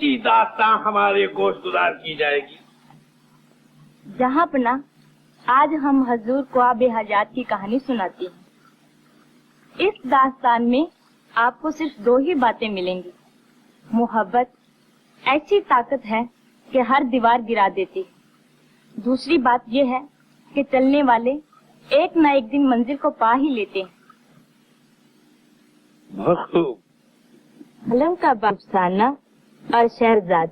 सी दास्तां हमारे गोश्तगुजार की जाएगी। जहाँ पना आज हम हजूर को आबे हयात की कहानी सुनाती हैं। इस दास्तान में आपको सिर्फ दो ही बातें मिलेंगी। मोहब्बत ऐसी ताकत है कि हर दीवार गिरा देती है। दूसरी बात यह है कि चलने वाले एक न एक दिन मंजिल को पा ही लेते हैं। बहुत खूब। अलम का बाप रुखसाना और शहरजाद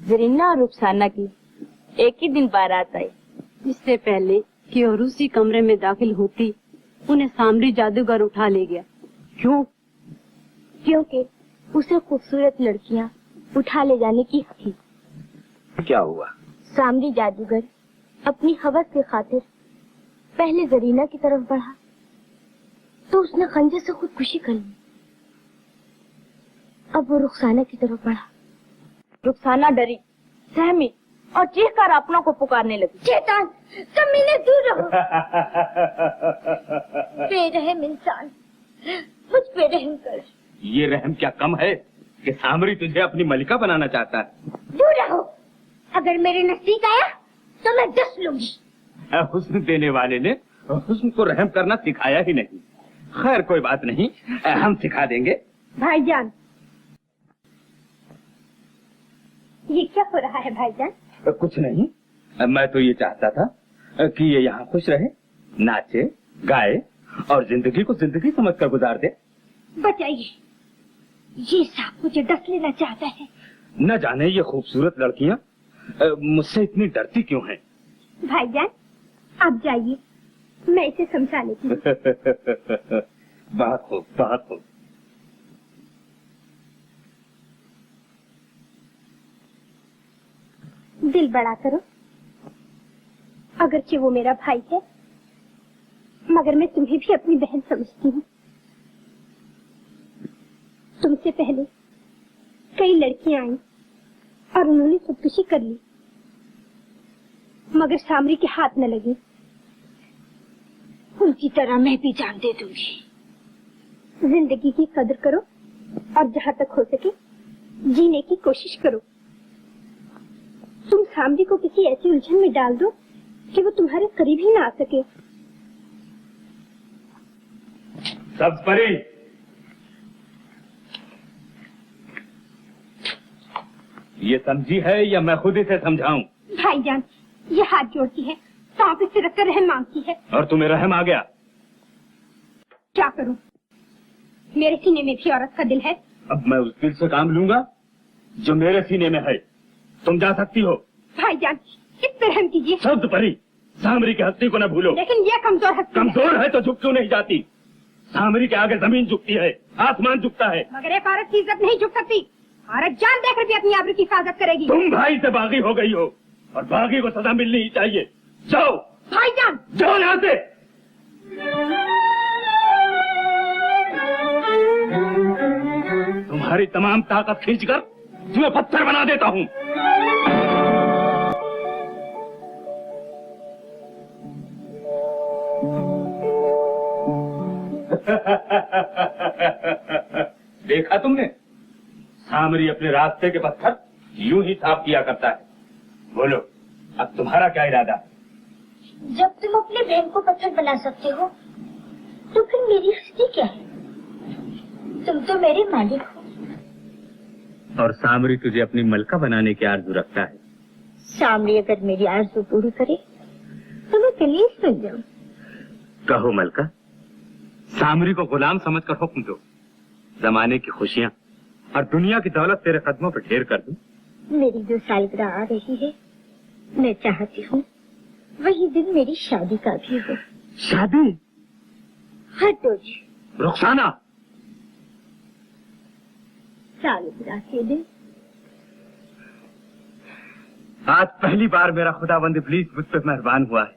जरीना और रुखसाना की एक ही दिन बारात आई। इससे पहले कि और उसी कमरे में दाखिल होती, उन्हें सामरी जादूगर उठा ले गया। क्यों? क्योंकि उसे खूबसूरत लड़कियां उठा ले जाने की थी। क्या हुआ? सामरी जादूगर अपनी हवस की खातिर पहले जरीना की तरफ बढ़ा तो उसने खंजर से खुदकुशी कर ली। अब वो रुखसाना की तरफ बढ़ा। रुखसाना डरी, सहमी और चीख कर अपनों को पुकारने लगी। शैतान, कमीने, दूर रहो। बेरहम इंसान, मुझ पे रहम कर। ये रहम क्या कम है कि सामरी तुझे अपनी मलिका बनाना चाहता है। दूर रहो, अगर मेरे नजदीक आया तो मैं डस लूंगी। हुस्न देने वाले ने हुस्न को रहम करना सिखाया ही नहीं। खैर कोई बात नहीं, हम सिखा देंगे। भाईजान, ये क्या हो रहा है भाईजान? कुछ नहीं, मैं तो ये चाहता था कि ये यहाँ खुश रहे, नाचे गाए और जिंदगी को जिंदगी समझकर गुजार दे। बताइए, ये सांप मुझे डस लेना चाहता है। न जाने ये खूबसूरत लड़कियाँ मुझसे इतनी डरती क्यों हैं? भाईजान, आप जाइए, मैं इसे समझा लेती हूँ। बहुत खूब, बहुत खूब। दिल बड़ा करो, अगरचे वो मेरा भाई है, मगर मैं तुम्हें भी अपनी बहन समझती हूँ। तुमसे पहले कई लड़कियां आई और उन्होंने खुदकुशी कर ली, मगर सामरी के हाथ न लगी। उनकी तरह मैं भी जान दे दूंगी। जिंदगी की कदर करो और जहाँ तक हो सके जीने की कोशिश करो। तुम सामरी को किसी ऐसी उलझन में डाल दो कि वो तुम्हारे करीब ही ना आ सके। सब्ज परी, ये समझी है या मैं खुद इसे समझाऊं? भाईजान, ये हाथ जोड़ती है, सांप से रखकर रहम मांगती है। और तुम्हें रहम आ गया? क्या करूं? मेरे सीने में भी औरत का दिल है। अब मैं उस दिल से काम लूंगा जो मेरे सीने में है। तुम जा सकती हो। भाईजान, इस पर रहम कीजिए। सब्ज परी, सामरी की हस्ती को न भूलो। लेकिन ये कमजोर हस्ती कमजोर है तो झुक क्यों नहीं जाती? सामरी के आगे जमीन झुकती है, आसमान झुकता है। मगर एक औरत की इज्जत नहीं झुक सकती। औरत जान देकर भी अपनी आबरू की हिफाजत करेगी। तुम भाई से बागी हो गई हो और बागी को सजा मिलनी ही चाहिए। जाओ भाईजान, जाओ यहाँ से। तुम्हारी तमाम ताकत खींचकर तुम्हें पत्थर बना देता हूँ। देखा तुमने, सामरी अपने रास्ते के पत्थर यूं ही साफ किया करता है। बोलो, अब तुम्हारा क्या इरादा? जब तुम अपने बहन को पत्थर बना सकते हो तो फिर मेरी हस्ती क्या है? तुम तो मेरे मालिक हो। और सामरी तुझे अपनी मलका बनाने की आरज़ू रखता है। सामरी अगर मेरी आरज़ू पूरी करे तो मैं कलीस बन जाऊं। कहो मलका, सामरी को गुलाम समझकर हुक्म दो। जमाने की खुशियां और दुनिया की दौलत तेरे कदमों पर ढेर कर दूं। मेरी जो सालगिरह आ रही है, मैं चाहती हूँ वही दिन मेरी शादी का भी हो। शादी? हटो जी। रुखसाना, सालगिरह के दिन आज पहली बार मेरा खुदावंद इब्लीस मुझ पे मेहरबान हुआ है।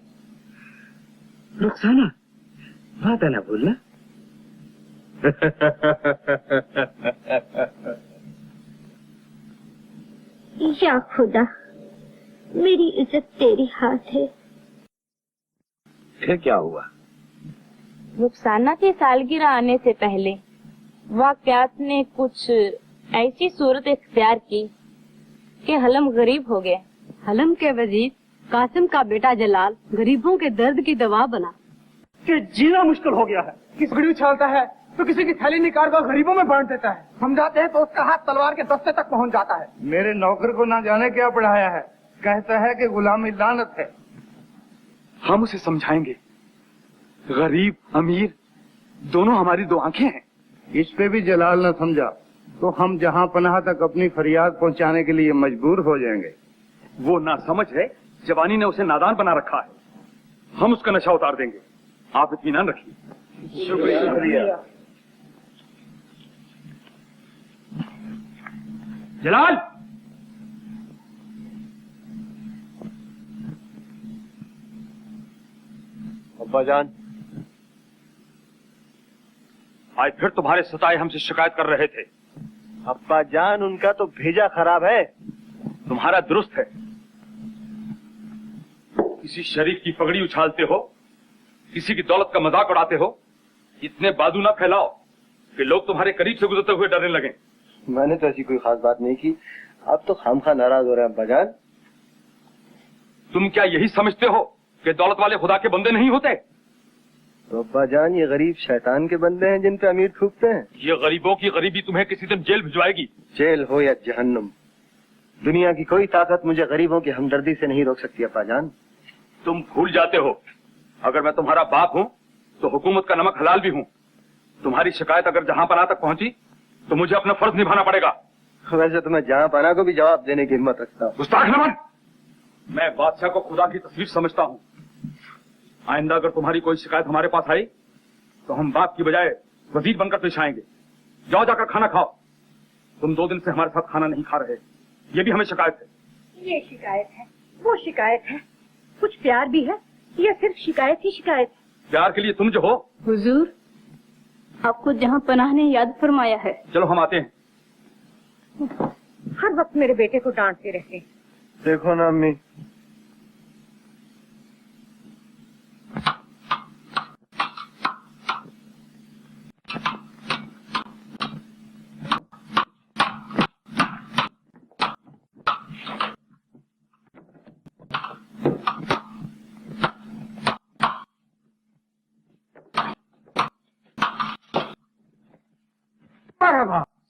रुखसाना, वादा ना भूलना। या खुदा, मेरी इज्जत तेरे हाथ है। फिर क्या हुआ? रुखसाना की सालगिरह आने से पहले वाकयात ने कुछ ऐसी सूरत इख्तियार की कि हलम गरीब हो गया। हलम के वजीर कासिम का बेटा जलाल गरीबों के दर्द की दवा बना कि जीना मुश्किल हो गया है। किसी पगड़ी उछालता है तो किसी की थैली निकाल कर गरीबों में बांट देता है। हम जाते हैं तो उसका हाथ तलवार के दस्ते तक पहुंच जाता है। मेरे नौकर को ना जाने क्या पढ़ाया है, कहता है कि गुलामी लानत है। हम उसे समझाएंगे, गरीब अमीर दोनों हमारी दो आंखें हैं। इस पे भी जलाल न समझा तो हम जहां पनाह तक अपनी फरियाद पहुंचाने के लिए मजबूर हो जाएंगे। वो ना समझ है, जवानी ने उसे नादान बना रखा है। हम उसका नशा उतार देंगे, आप इत्मीनान रखिए। शुक्रिया। जलाल, अब्बा जान, आज फिर तुम्हारे सताए हमसे शिकायत कर रहे थे। अब्बा जान उनका तो भेजा खराब है। तुम्हारा दुरुस्त है। किसी शरीफ की पगड़ी उछालते हो, किसी की दौलत का मजाक उड़ाते हो। इतने बादू ना फैलाओ कि लोग तुम्हारे करीब से गुजरते हुए डरने लगे। मैंने तो ऐसी कोई खास बात नहीं की, आप तो खामखा नाराज हो रहे हैं अब्बा जान। तुम क्या यही समझते हो कि दौलत वाले खुदा के बंदे नहीं होते? तो अब्बा जान ये गरीब शैतान के बंदे हैं जिन पे अमीर थूकते हैं। ये गरीबों की गरीबी तुम्हें किसी दिन जेल भिजवाएगी। जेल हो या जहन्नुम, दुनिया की कोई ताकत मुझे गरीबों की हमदर्दी से नहीं रोक सकती अब्बा जान। तुम भूल जाते हो, अगर मैं तुम्हारा बाप हूँ तो हुकूमत का नमक हलाल भी हूँ। तुम्हारी शिकायत अगर जहां पनाह तक पहुंची तो मुझे अपना फर्ज निभाना पड़ेगा। वैसे तो मैं जहां पनाह को भी जवाब देने की हिम्मत रखता हूँ। गुस्ताख न बन। मैं बादशाह को खुदा की तस्वीर समझता हूँ। आइंदा अगर तुम्हारी कोई शिकायत हमारे पास आई तो हम बाप की बजाय वजीर बनकर पेश आएंगे। जाओ जाकर खाना खाओ। तुम 2 दिन से हमारे साथ खाना नहीं खा रहे, ये भी हमें शिकायत है। ये शिकायत है, वो शिकायत है, कुछ प्यार भी है या सिर्फ शिकायत ही शिकायत है? प्यार के लिए तुम जो हो। हुजूर, आपको जहां पनाह ने याद फरमाया है। चलो हम आते हैं। हर वक्त मेरे बेटे को डांटते रहते हैं। देखो ना अम्मी,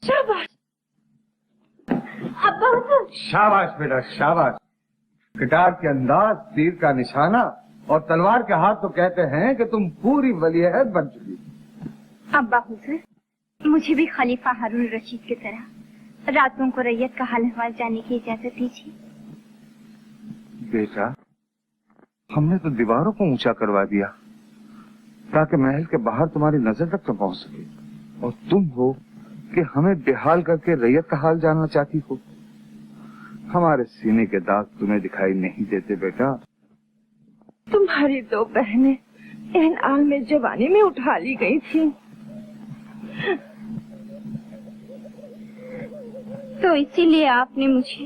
शाबाश अब्बा हुजूर। शाबाश बेटा शाबाश। गिटार के अंदाज, तीर का निशाना और तलवार के हाथ तो कहते हैं कि तुम पूरी वलीअहद बन चुकी। अब्बा हुजूर, मुझे भी खलीफा हारून रशीद की तरह रातों को रैयत का हाल अहवाल जानने की इजाजत दीजिए। बेटा, हमने तो दीवारों को ऊंचा करवा दिया ताकि महल के बाहर तुम्हारी नजर तक तो पहुंच सके, और तुम हो कि हमें बेहाल करके रैयत का हाल जानना चाहती हो। हमारे सीने के दाग तुम्हें दिखाई नहीं देते बेटा। तुम्हारी 2 बहनें इन आल में जवानी में उठा ली गई थी, तो इसीलिए आपने मुझे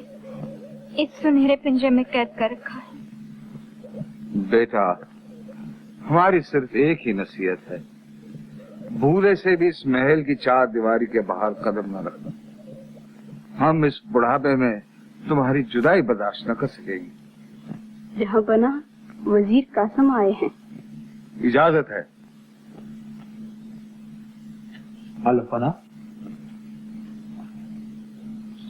इस सुनहरे पिंजरे में कैद कर रखा है। बेटा, हमारी सिर्फ एक ही नसीहत है, भूले से भी इस महल की 4 दीवारी के बाहर कदम न रखना। हम इस बुढ़ापे में तुम्हारी जुदाई बर्दाश्त न कर सकेंगे। जहाँ बना वजीर कासिम आए हैं। इजाजत है। अलफना,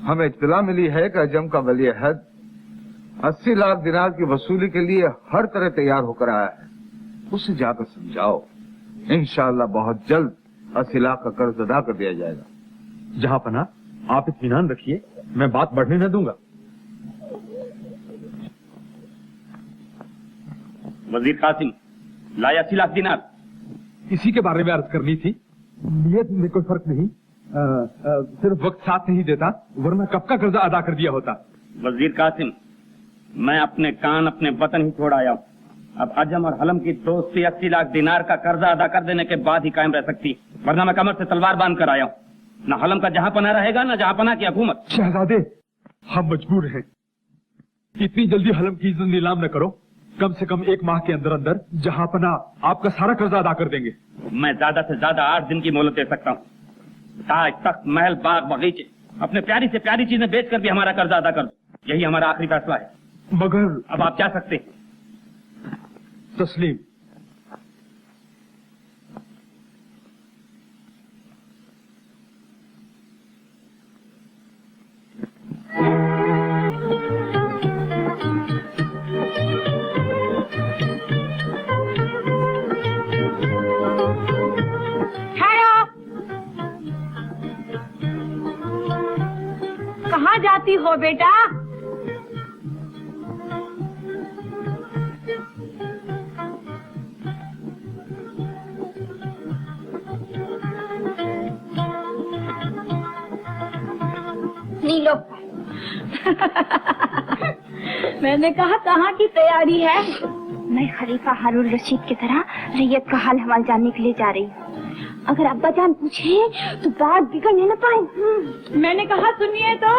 हमें इत्तला मिली है कि अजम का वलीअहद 80 लाख दिनार की वसूली के लिए हर तरह तैयार होकर आया है। उसे जाकर समझाओ, इंशाअल्लाह बहुत जल्द 80 लाख का कर्ज अदा कर दिया जाएगा। जहां पना, आप इत्मीनान रखिए, मैं बात बढ़ने न दूंगा। वजीर कासिम, लाया 80 लाख दिनार। इसी के बारे में अर्ज करनी थी। नियत में कोई फर्क नहीं, सिर्फ वक्त साथ नहीं देता, वरना कब का कर्जा अदा कर दिया होता। वजीर कासिम, मैं अपने कान अपने वतन ही छोड़ आया हूँ। अब अजम और हलम की दोस्ती 80 लाख दिनार का कर्जा अदा कर देने के बाद ही कायम रह सकती, वरना मैं कमर से तलवार बांध कर आया हूँ। न हलम का जहां पना रहेगा, न जहां पना की हुकूमत। शहजादे, हम मजबूर हैं। इतनी जल्दी हलम की इज्जत नीलाम न करो। कम से कम 1 माह के अंदर अंदर जहां पना आपका सारा कर्जा अदा कर देंगे। मैं ज्यादा से ज्यादा 8 दिन की मोहलत दे सकता हूँ। ताज, तख्त, महल, बाग, बगीचे अपने प्यारी से प्यारी चीजें बेचकर भी हमारा कर्जा अदा कर दो। यही हमारा आखिरी फैसला है। मगर अब आप जा सकते हैं। तस्लीम, कहाँ जाती हो बेटा? नीलो मैंने कहा कहाँ की तैयारी है? मैं खलीफा हारून रशीद की तरह रैयत का हाल हवाल जानने के लिए जा रही हूँ। अगर अब्बा जान पूछे तो बात बिगड़ने न पाए। मैंने कहा सुनिए तो,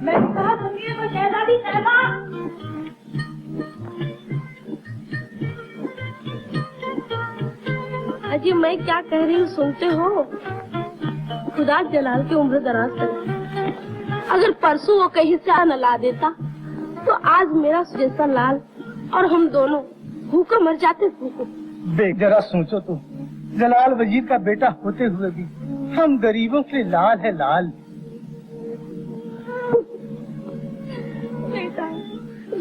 मैंने कहा सुनिए तो शहजादी शहबा। अजी मैं क्या कह रही हूँ सुनते हो? खुदा जलाल की उम्र दराज करे। अगर परसों वो कहीं से न ला देता तो आज मेरा जैसा लाल और हम दोनों भूखे मर जाते। भूखे। देख जरा सोचो तो, जलाल वजीर का बेटा होते हुए भी हम गरीबों के लाल है लाल।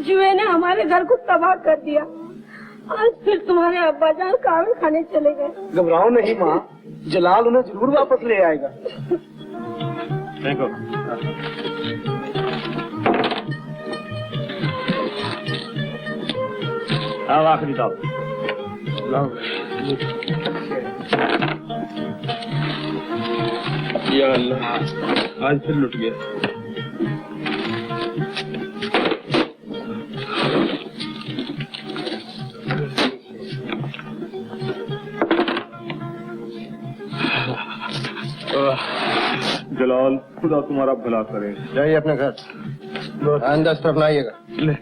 जुए ने हमारे घर को तबाह कर दिया। आज फिर तुम्हारे अब्बा जान काविल खाने चले गए। घबराओ नहीं माँ, जलाल उन्हें जरूर वापस ले आएगा। देखो अब आखिरी दाव। या अल्लाह, आज फिर लुट गया। जलाल, खुदा तुम्हारा भला करे। जाइए अपने घर, आइंदा तरफ ना आइएगा। ले।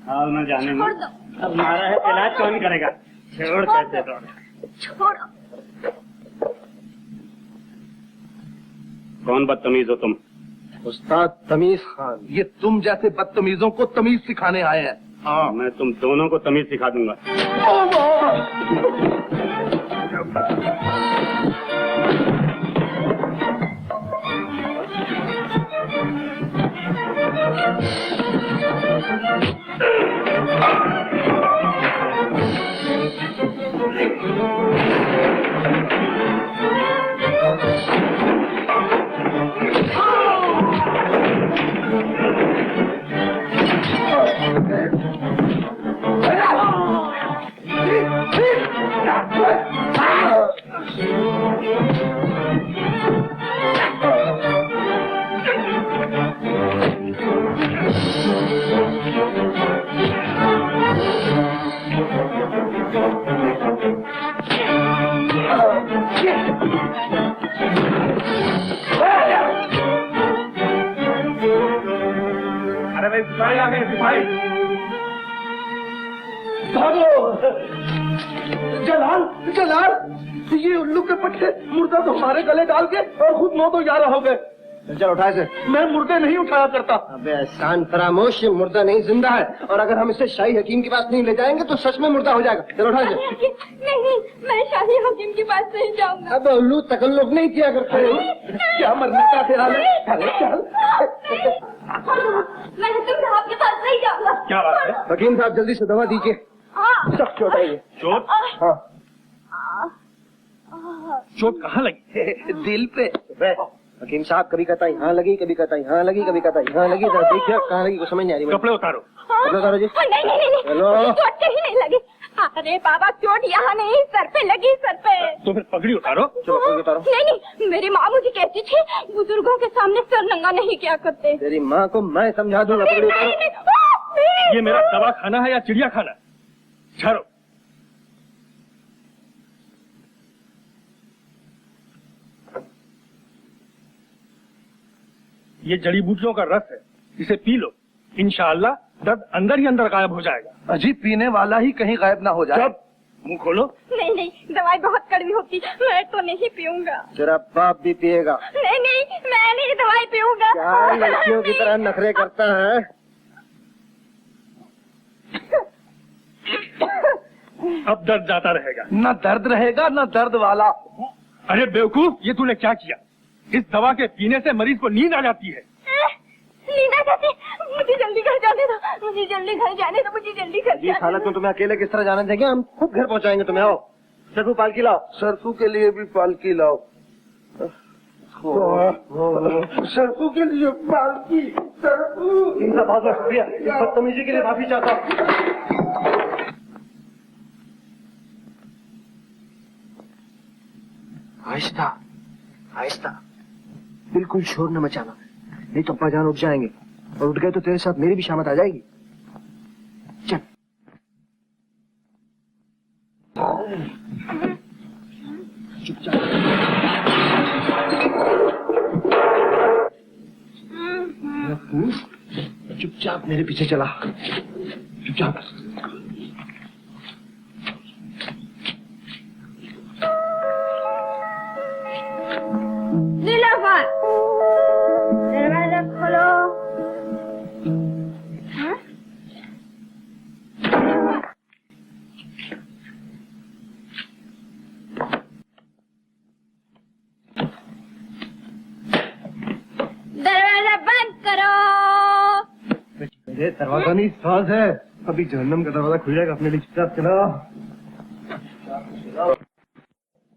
हाल न जाने में अब मारा है इलाज कौन करेगा? छोड़ कैसे दो। छोड़ो। कौन बदतमीज हो तुम? उस्ताद तमीज खान, ये तुम जैसे बदतमीजों को तमीज सिखाने आए हैं। हाँ, मैं तुम दोनों को तमीज सिखा दूंगा। अरे भाई सिपाही आ गए, सिपाही। जलाल, जलाल, ये उल्लू के पट्टे मुर्दा तो हमारे गले डाल के और खुद 9 तो 11 हो गए। चल उठाए से। मैं मुर्दे नहीं उठाया करता। अबे एहसान फरामोश, ये मुर्दा नहीं जिंदा है, और अगर हम इसे शाही हकीम के पास नहीं ले जाएंगे तो सच में मुर्दा हो जाएगा। चलो उठाए से। नहीं, मैं शाही हकीम के पास नहीं जाऊंगा। अब उल्लू तकल्लुफ नहीं किया करते हो। क्या मरने का ख्याल है? चल चल। मैं हकीम साहब के पास नहीं जाऊंगा। क्या बात है? हकीम साहब जल्दी से दवा दीजिए। सब चोट आई है। चोट? हाँ। चोट कहाँ लगी? दिल पे। हकीम साहब कभी कहता यहाँ लगी, कभी कहता यहाँ लगी, कभी कहता यहाँ लगी। देखिए कहाँ लगी, कुछ समझ नहीं आ रही। कपड़े उतारो। कपड़े उतारो जी। नहीं, हेलो। चोट कहीं नहीं लगी। अरे बाबा, चोट यहाँ नहीं, सर पे लगी, सर पे। तो फिर पगड़ी उतारो। चलो पगड़ी उतारो। नहीं, मेरी माँ मुझे कहती थी बुजुर्गों के सामने सर नंगा नहीं क्या करते। तेरी माँ को मैं समझा दूंगा। पगड़ी उतारो। ये मेरा दवा खाना है या चिड़िया खाना? ठहरो। ये जड़ी बूटियों का रस है, इसे पी लो, इंशाअल्लाह दर्द अंदर ही अंदर गायब हो जाएगा। अजी पीने वाला ही कहीं गायब ना हो जाए। जब मुंह खोलो। नहीं नहीं, दवाई बहुत कड़वी होती, मैं तो नहीं पीऊंगा। तेरा बाप भी पिएगा। नहीं नहीं, मैं नहीं दवाई पीऊंगा। क्या लड़कियों की तरह नखरे करता है? अब दर्द जाता रहेगा। न दर्द रहेगा न दर्द वाला। अरे बेवकूफ, ये तूने क्या किया? इस दवा के पीने से मरीज को नींद आ जाती है। नींद आ जाती, मुझे जल्दी घर जाने दो, मुझे जल्दी घर जाने दो, मुझे जल्दी घर इस हालत में तुम्हें अकेले किस तरह जाने देंगे? हम खुद घर पहुंचाएंगे तुम्हें। आओ सरफू पालकी लाओ। सरफू के लिए भी पालकी लाओ। सरफू के लिए पालकी। सरफू इनका बहुत बहुत शुक्रिया, इस बदतमीजी के लिए माफी चाहता हूँ। आहिस्ता आहिस्ता, बिल्कुल शोर न मचाना, नहीं तो अब्बा जान उठ जाएंगे, और उठ गए तो तेरे साथ मेरी भी शामत आ जाएगी। चल। चुपचाप मेरे पीछे चला, चुपचाप। नीलोफर, दरवाजा खोलो। दरवाजा बंद करो। दरवाजा नहीं, सांस है। अभी जहन्नम का दरवाजा खुल जाएगा, अपने लिए चुपचाप चला।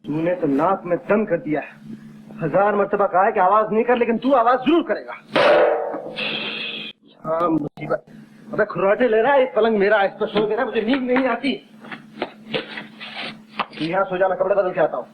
तूने तो नाक में दम कर दिया है। 1000 मर्तबा कहा है कि आवाज नहीं कर, लेकिन तू आवाज जरूर करेगा। हाँ मुसीबत। अबे खुराटे ले रहा है, एक पलंग मेरा है, इस पर सो गया, मुझे नींद नहीं आती। यहाँ सो जा, मैं कपड़े बदल के आता हूँ।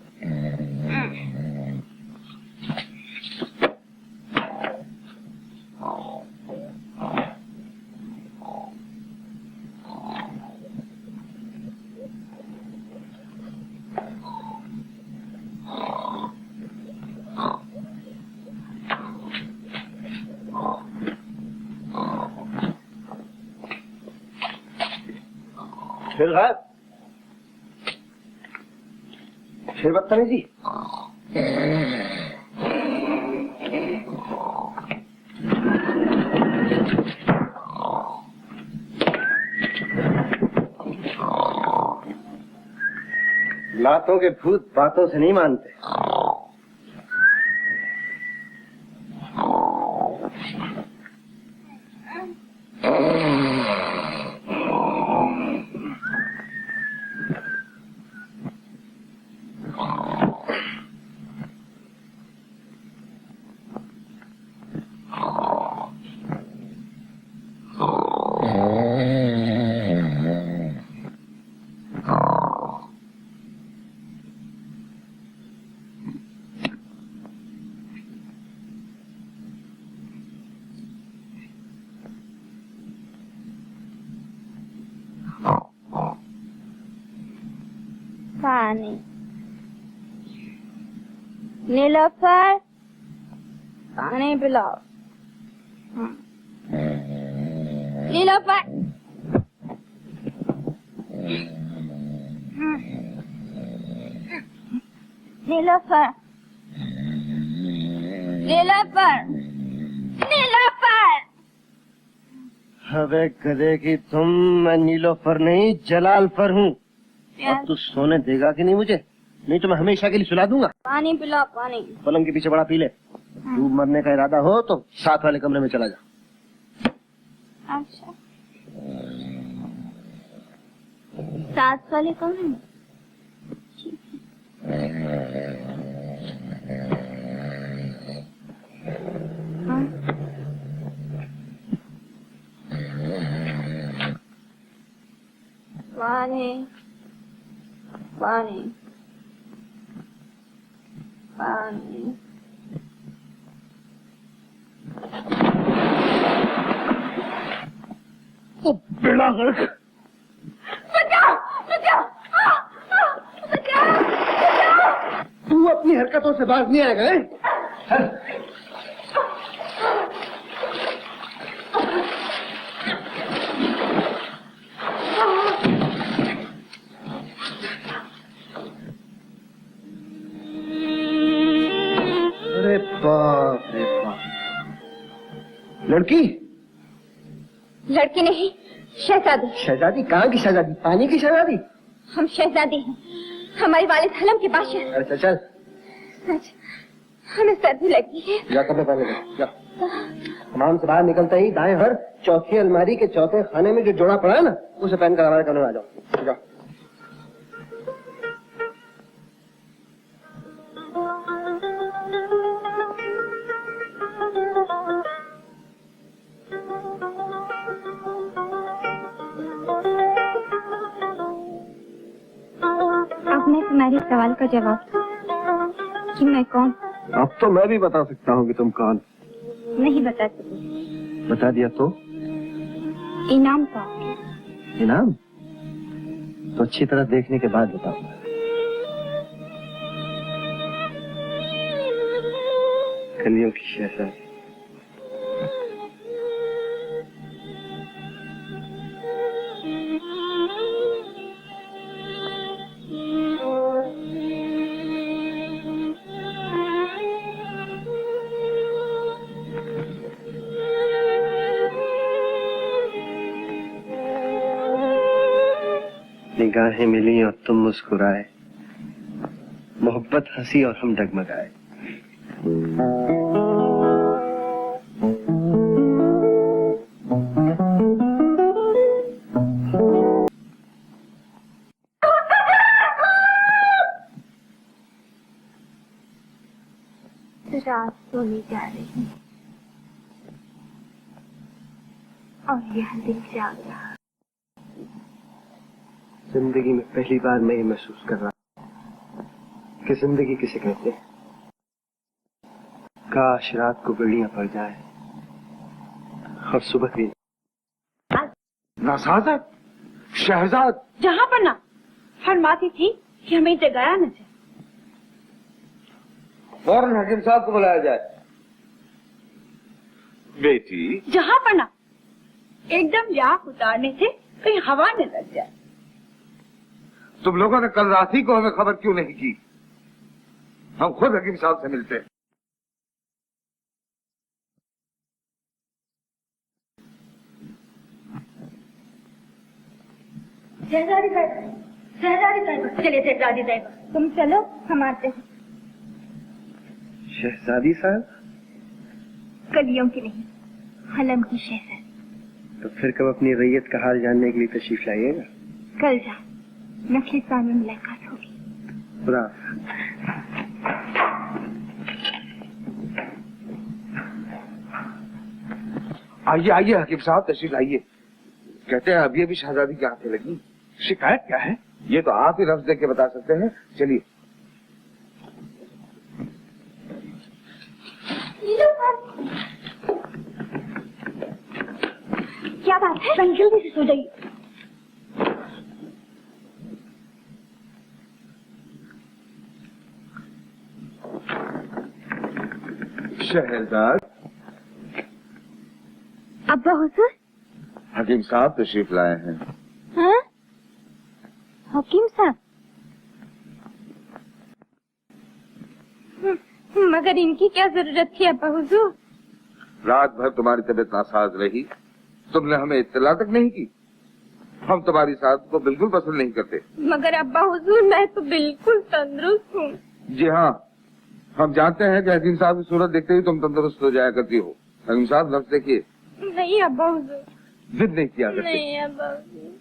फिर गायब, फिर बदतमीजी। लातों के भूत बातों से नहीं मानते। पानी। नीलोफर, पानी पिलाओ। नीलोफर, नीलोफर, नीलोफर, नीलोफर। अबे गधे की तुम, मैं नीलोफर नहीं जलाल पर हूँ। अब तू सोने देगा कि नहीं मुझे? नहीं तो मैं हमेशा के लिए सुला दूंगा। पानी पिलाओ, पानी। पलंग के पीछे बड़ा पी ले। तू मरने का इरादा हो तो साथ वाले कमरे में चला जा। अच्छा, साथ वाले कमरे में? पानी, पानी, पानी। ओ बेड़ा गर्क! बचाओ, बचाओ, बचाओ, बचाओ। तू अपनी हरकतों से बाज नहीं आएगा, हैं? अरे बाप रे बाप, लड़की? लड़की नहीं, शहजादी। शहजादी? कहाँ की शहजादी? पानी की शहजादी? हम शहजादी हैं, हमारी वालिद हलम के बादशाह। अरे चल चल, सच हमें सर्दी लगी है। जा कपड़े पहन ले, जा। हमाम से बाहर निकलते ही दाएं हर चौथी अलमारी के चौथे खाने में जो जोड़ा पड़ा है ना, उसे पहनकर हमारे कमरे में आ जाओ। जाओ। अब मैं तुम्हारे सवाल का जवाब कि मैं कौन? अब तो मैं भी बता सकता हूँ कि तुम कौन। नहीं बता सकती। बता दिया तो? इनाम का। इनाम? तो अच्छी तरह देखने के बाद बताऊंगा। कलियों की शहजादी। निगाहें मिली और तुम मुस्कुराए, मोहब्बत हंसी और हम डगमगाए। रात सोने जा रही है और यह दिन जाग रहा। जिंदगी में पहली बार मैं ये महसूस कर रहा कि जिंदगी किसे कहते हैं। काश रात को बेड़ियां पड़ जाए और सुबह भी। नासाजत, शहजाद। जहाँ पर ना फरमाती थी कि हमें जगाया न जाए। फौरन हकीम साहब को बुलाया जाए। बेटी, जहाँ पर ना एकदम आँख उतारने से कहीं हवा न लग जाए। तुम लोगों ने कल रात ही को हमें खबर क्यों नहीं की? हम खुद हकीम साहब से मिलते हैं। शहजादी साहब, शहजादी साहब, चलिए शहजादी साहब, तुम चलो, हम आते हैं। शहजादी साहब? कलियों की नहीं, हलम की शहजादी। तो फिर कब अपनी रैयत का हाल जानने के लिए तशरीफ लाइएगा? कल जा नखलिस्तान में मुलाकात होगी। खुदा। आइए आइए हकीम साहब, तशरीफ लाइए। कहते हैं अभी अभी शहजादी की आंखें लगी। शिकायत क्या है? ये तो आप ही लफ्ज दे के बता सकते हैं। चलिए। क्या बात है? जल्दी से सो जाइए। शहजाद। अब्बा हुजूर। हकीम साहब तशरीफ लाए हैं। हाँ? हकीम साहब? मगर इनकी क्या जरूरत थी अब्बा हुजूर? रात भर तुम्हारी तबीयत नासाज रही, तुमने हमें इत्तला तक नहीं की। हम तुम्हारी साथ को बिल्कुल पसंद नहीं करते। मगर अब्बा हुजूर, मैं तो बिल्कुल तंदुरुस्त हूँ। जी हाँ, हम जानते हैं कि हकीम साहब की सूरत देखते ही तुम तंदुरुस्त हो जाया करती हो। हकीम साहब लफ्ज देखिए। नहीं अब्बा हुजूर, जिद नहीं किया करते। नहीं अब्बा हुजूर।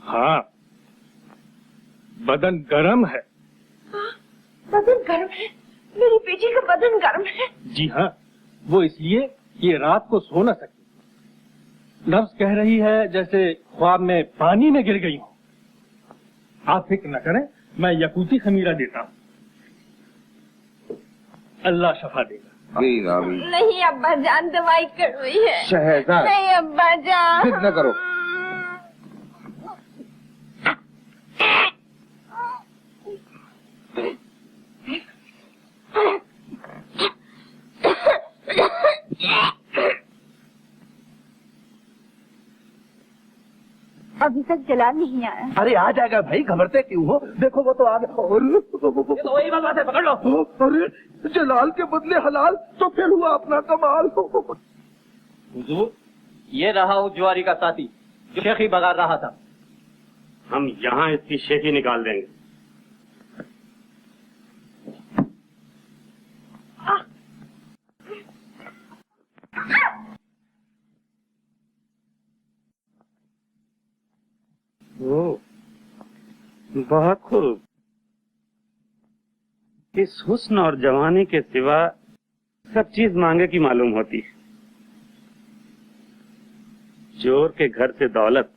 हाँ, बदन गर्म है। बदन गर्म है? मेरी बेटी का बदन गर्म है? जी हाँ, वो इसलिए कि रात को सो न सकी। नफ्स कह रही है जैसे ख्वाब में पानी में गिर गई हूँ। आप फिक्र न करें, मैं यकूती खमीरा देता हूँ। अल्लाह शफा देगा। आमीन आमीन। नहीं अब्बा जान, दवाई कड़वी है। शहजाद। नहीं अब्बा जान। जिद न करो। अभी तक जलाल नहीं आया। अरे आ जाएगा भाई, घबरते क्यों हो? देखो वो तो आ गया। वही बात है, पकड़ लो। अरे जलाल के बदले हलाल, तो फिर हुआ अपना कमाल। हुजूर, ये रहा उस जुआरी का साथी जो शेखी बगा रहा था। हम यहाँ इसकी शेखी निकाल देंगे। बहुत खूब। इस हुस्न और जवानी के सिवा सब चीज मांगे की मालूम होती है। चोर के घर से दौलत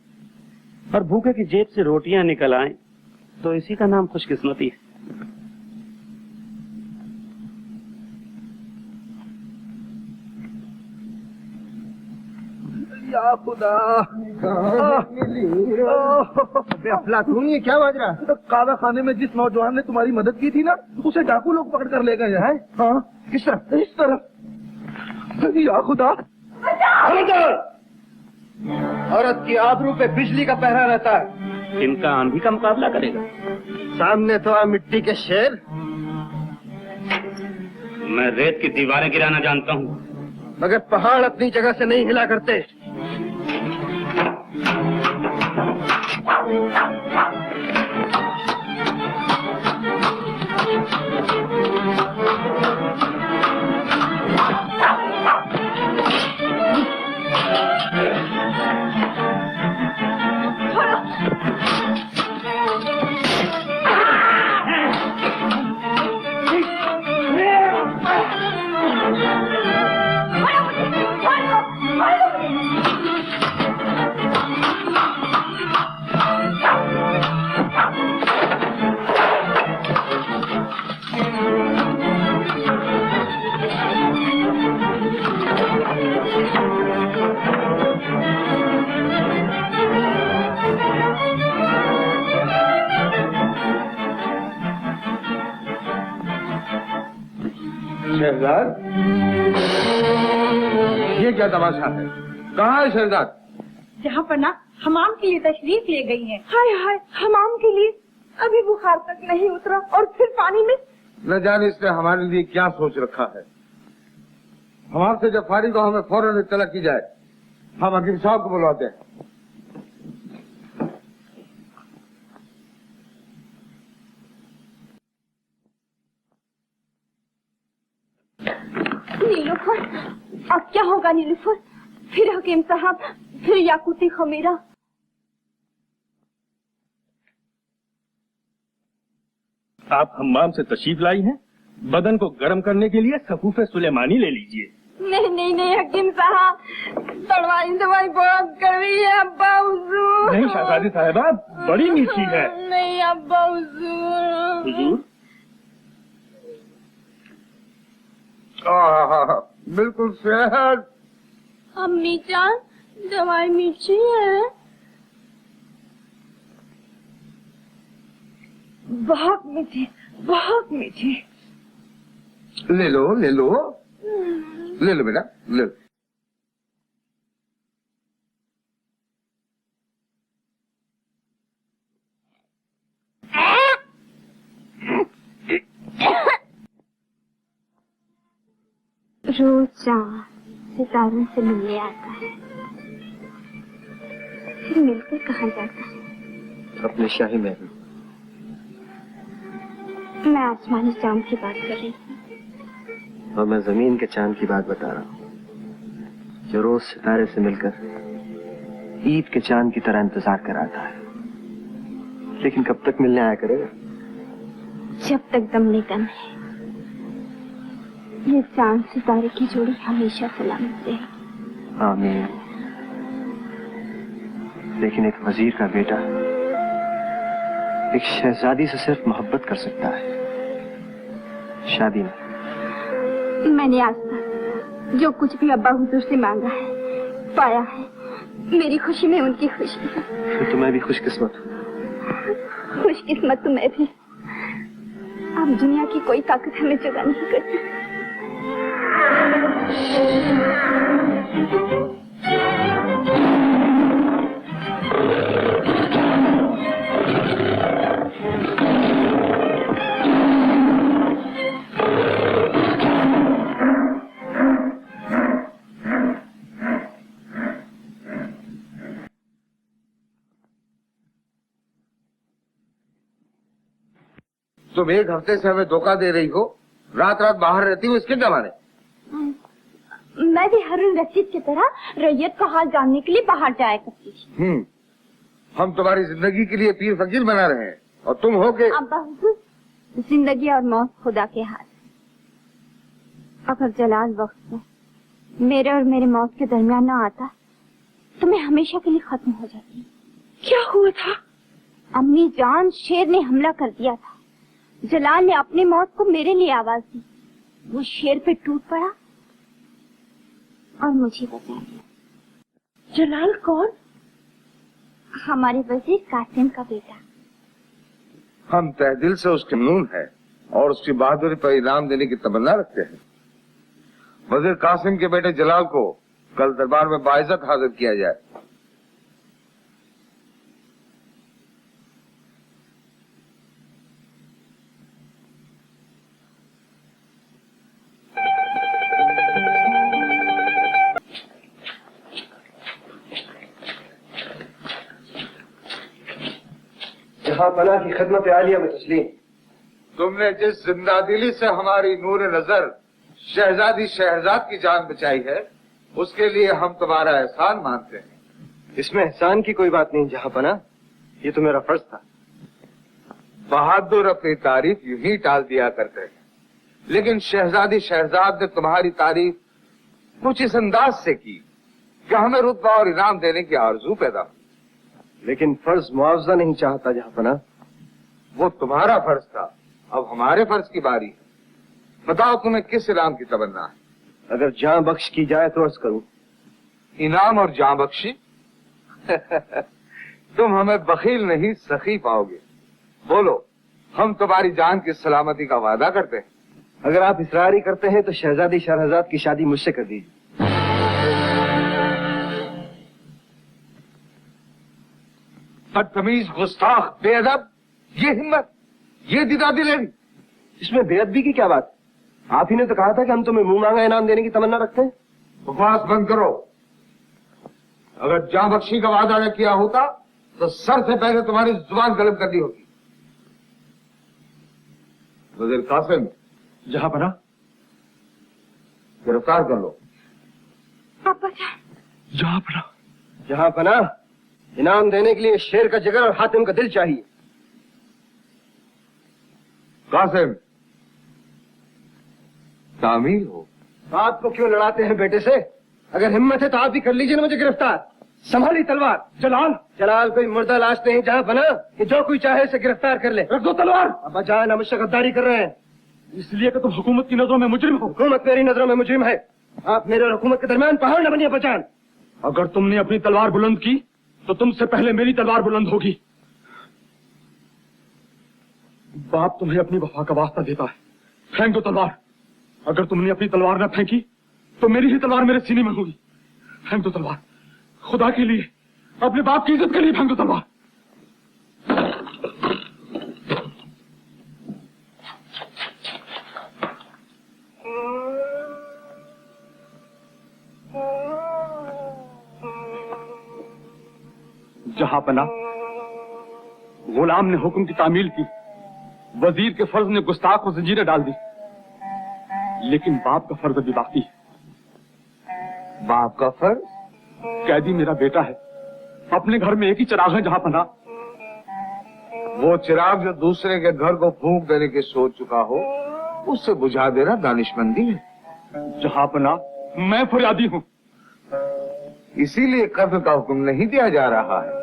और भूखे की जेब से रोटियां निकल आए तो इसी का नाम खुशकिस्मती है। या खुदा, अफलातून, ये क्या बाज रहा? काला खाने में जिस नौजवान ने तुम्हारी मदद की थी ना, उसे डाकू लोग पकड़ कर ले गए हैं। हाँ, किस तरह? इस तरह। या खुदा, औरत की आबरू पे बिजली का पहरा रहता है। इनका आंधी का मुकाबला करेगा। सामने तो आ मिट्टी के शेर। मैं रेत की दीवारें गिराना जानता हूँ, मगर पहाड़ अपनी जगह से नहीं हिला करते। शहजाद, ये क्या तमाशा है? कहाँ है शहजाद? जहाँ पन्ना हमाम के लिए तशरीफ ले गई है। हाय हाय, हमाम के लिए? अभी बुखार तक नहीं उतरा और फिर पानी में। न जाने इसने हमारे लिए क्या सोच रखा है। हमारे जब फारिग हो हमें फौरन इत्तला की जाए। हम हकीम साहब को बुलवाते हैं। नीलूफर, अब क्या होगा नीलूफर? फिर हकीम साहब, फिर याकूती खमीरा। आप हम्माम से तशरीफ लाई हैं? बदन को गर्म करने के लिए सफूफे सुलेमानी ले लीजिए। नहीं नहीं नहीं हकीम साहब, दवाई दवाई बहुत कड़वी है अब्बा हुजूर। नहीं शहजादी साहिबा, बड़ी मीठी है। नहीं अब्बा हुजूर। हुजूर, बिल्कुल सेहत। अम्मी जान, दवाई मीठी है। बहुत मीठी, बहुत मीठी। ले लो ले लो ले लो बेटा, ले लो। रोज चाँद सितारों से मिलने आता है, फिर मिलकर कहाँ जाता है? अपने शाही महल। मैं आसमानी चाँद की बात कर रही हूँ। और मैं जमीन के चांद की बात बता रहा हूँ, जो रोज सितारे से मिलकर ईद के चांद की तरह इंतजार कराता है। लेकिन कब तक मिलने आया करेगा? जब तक दम में दम है, ये चांद सितारे की जोड़ी हमेशा सलामत रहे। आमीन। लेकिन एक वजीर का बेटा एक शहजादी से सिर्फ मोहब्बत कर सकता है, शादी नहीं। मैंने आज तक जो कुछ भी अब्बा हुजूर से मांगा है, पाया है। मेरी खुशी में उनकी खुशी है। फिर तो मैं भी खुशकिस्मत हूँ। खुशकिस्मत तो मैं भी। अब दुनिया की कोई ताकत हमें जुदा नहीं कर सकती। तुम एक हफ्ते से हमें धोखा दे रही हो, रात रात बाहर रहती हो, इसके क्या माने? मैं भी हारून रशीद की तरह रैयत का हाल जानने के लिए बाहर जाया करती थी। हम तुम्हारी जिंदगी के लिए पीर फकीर बना रहे हैं और तुम हो के। अब्बा हुजूर, जिंदगी और मौत खुदा के हाथ। अगर जलाल वक्त में मेरे और मेरे मौत के दरमियान न आता तो मैं हमेशा के लिए खत्म हो जाती। क्या हुआ था? अम्मी जान शेर ने हमला कर दिया था। जलाल ने अपनी मौत को मेरे लिए आवाज दी। वो शेर पे टूट पड़ा और मुझे बचा लिया। जलाल कौन? हमारे वजीर कासिम का बेटा। हम तहदिल से उसके ममनून है और उसकी बहादुरी पर इनाम देने की तमन्ना रखते हैं। वजीर कासिम के बेटे जलाल को कल दरबार में बाइज्जत हाजिर किया जाए। जहां पना की खिदमत आलिया में तस्लीम। तुमने जिस जिंदादिली से हमारी नूर नजर शहजादी शहजाद की जान बचाई है, उसके लिए हम तुम्हारा एहसान मानते हैं। इसमें एहसान की कोई बात नहीं जहां पना, ये तो मेरा फर्ज था। बहादुर अपनी तारीफ यूं ही टाल दिया करते हैं, लेकिन शहजादी शहजाद ने तुम्हारी तारीफ कुछ इस अंदाज से की कि हमें रुतबा और इनाम देने की आरजू पैदा हुई। लेकिन फर्ज मुआवजा नहीं चाहता जहां पना। वो तुम्हारा फर्ज था, अब हमारे फर्ज की बारी है। बताओ तुम्हें किस इनाम की तमन्ना है? अगर जान बख्श की जाए तो अर्ज करूं। इनाम और जान बख्शी? तुम हमें बखील नहीं सखी पाओगे। बोलो, हम तुम्हारी जान की सलामती का वादा करते हैं। अगर आप इसरारी करते हैं तो शहजादी शहजाद की शादी मुझसे कर दीजिए। बदतमीज, गुस्ताख, बेअदब, ये हिम्मत, ये दिदादिली। इसमें बेअदबी की क्या बात? आप ही ने तो कहा था कि हम तुम्हें मुंह मांगा इनाम देने की तमन्ना रखते हैं। बकवास बंद करो। अगर जान बख्शी का वादा न किया होता तो सर से पहले तुम्हारी जुबान कलम कर दी होगी। वजीर कासिम, जहां पना, गिरफ्तार कर लो। पापा जान। जहां पना। जहां पना, इनाम देने के लिए शेर का जिगर और हातिम का दिल चाहिए। कासिम, तामील हो। बात को क्यों लड़ाते हैं बेटे से? अगर हिम्मत है तो आप भी कर लीजिए ना मुझे गिरफ्तार। संभाली तलवार। जलाल, जलाल कोई मुर्दा लाश नहीं जहां बना कि जो कोई चाहे उसे गिरफ्तार कर ले। रख दो तलवार। अब्बा जान, हम मुझसे गद्दारी कर रहे हैं। इसलिए कि तुम हुकूमत की नजरों में मुजरिम हो। हुकूमत मेरी नजरों में मुजरिम है। आप मेरे और हुकूमत के दरमियान पहाड़ न बनिए अब्बा जान। अगर तुमने अपनी तलवार बुलंद की तो तुमसे पहले मेरी तलवार बुलंद होगी। बाप तुम्हें अपनी वफा का वास्ता देता है, फेंक दो तलवार। अगर तुमने अपनी तलवार न फेंकी तो मेरी ही तलवार मेरे सीने में होगी। फेंक दो तलवार, खुदा के लिए, अपने बाप की इज्जत के लिए फेंक दो तलवार। जहां पना, गुलाम ने हुक्म की तामील की, वजीर के फर्ज ने गुस्ताख को जंजीरें डाल दी, लेकिन बाप का फर्ज अभी बाकी है। बाप का फर्ज? कैदी मेरा बेटा है, अपने घर में एक ही चिराग है जहां पना। वो चिराग जो दूसरे के घर को फूंक देने की सोच चुका हो, उससे बुझा देना दानिशमंदी है। जहां पना, मैं फरियादी हूँ। इसीलिए कत्ल का हुक्म नहीं दिया जा रहा है,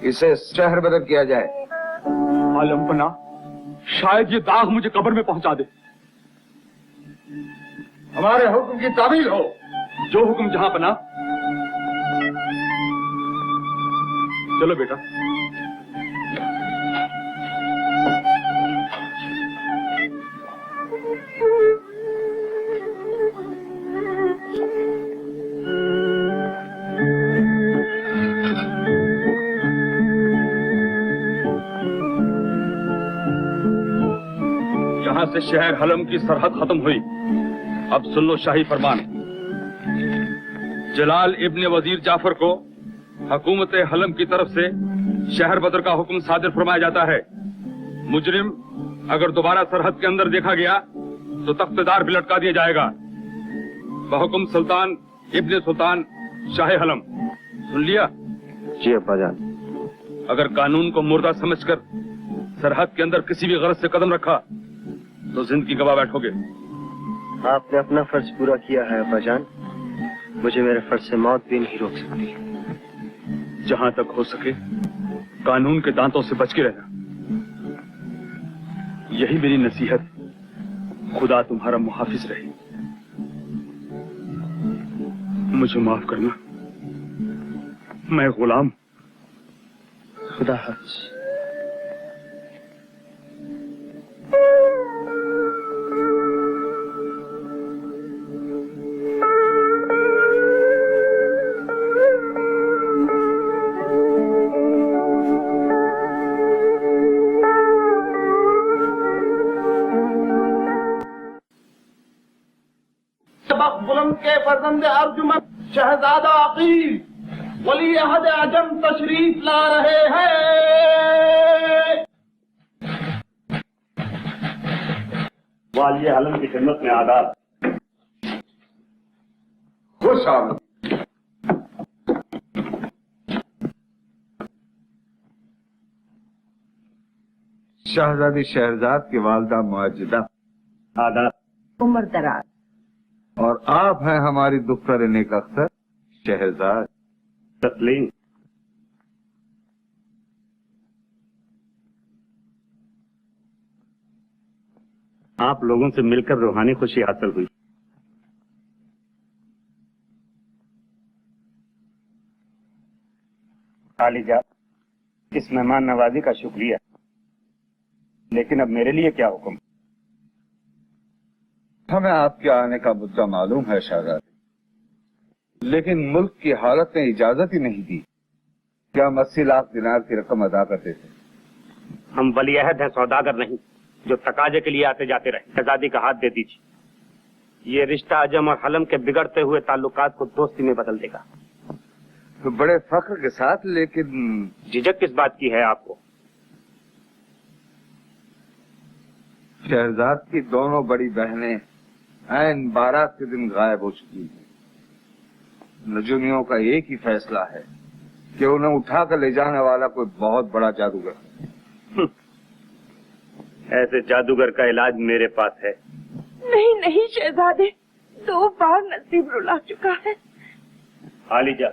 इसे शहर बदर किया जाए। आलम पना, शायद ये दाग मुझे कब्र में पहुंचा दे। हमारे हुक्म की तामील हो। जो हुक्म जहां पना। चलो बेटा। जहां से शहर हलम की सरहद खत्म हुई, अब सुन लो शाही फरमान। जलाल इब्ने वजीर जाफर को हुकूमत हलम की तरफ से शहर बदर का हुक्म सादिर फरमाया जाता है। मुजरिम अगर दोबारा सरहद के अंदर देखा गया तो तख्तेदार भी लटका दिया जाएगा। बहुकुम सुल्तान इब्ने सुल्तान शाह हलम। सुन लिया? जी अब्बा जान। अगर कानून को मुर्दा समझकर सरहद के अंदर किसी भी गरज से कदम रखा तो जिंदगी गवा बैठोगे। आपने अपना फर्ज पूरा किया है अब्बा जान। मुझे मेरे फर्ज से मौत भी नहीं रोक सकती। जहां तक हो सके कानून के दांतों से बच के रहना, यही मेरी नसीहत। खुदा तुम्हारा मुहाफिज रहे। मुझे माफ करना, मैं गुलाम। खुदा हाफिज। बुलंद के फर्जंद अर्जुमन शहजादा अकील वली अहद अजम तशरीफ ला रहे हैं। वालिय हलम की खिदमत में आदाब। खुश आमद। शहजादी शहरजाद की वालदा मुअज्जदा। आदाब। उम्र दराज। और आप हैं हमारी दुख्तर नेक अख्तर शहजाद। तस्लीम। आप लोगों से मिलकर रूहानी खुशी हासिल हुई। खालिजा, इस मेहमान नवाजी का शुक्रिया, लेकिन अब मेरे लिए क्या हुक्म? हमें आपके आने का मुद्दा मालूम है शहजादी, लेकिन मुल्क की हालत ने इजाजत ही नहीं दी कि हम 80 लाख दिनार की रकम अदा करते थे। हम वलीअहद हैं, सौदागर नहीं जो तकाजे के लिए आते जाते रहे। शहजादी का हाथ दे दीजिए। ये रिश्ता अजम और हलम के बिगड़ते हुए ताल्लुकात को दोस्ती में बदल देगा। तो बड़े फख्र के साथ, लेकिन झिझक किस बात की है आपको? शहजाद की दोनों बड़ी बहनें ऐन बारात के दिन गायब हो चुकी हैं। नजूमियों का एक ही फैसला है कि उन्हें उठाकर ले जाने वाला कोई बहुत बड़ा जादूगर है। ऐसे जादूगर का इलाज मेरे पास है। नहीं नहीं शहजादे, 2 बार नसीब रुला चुका है। खालिजा,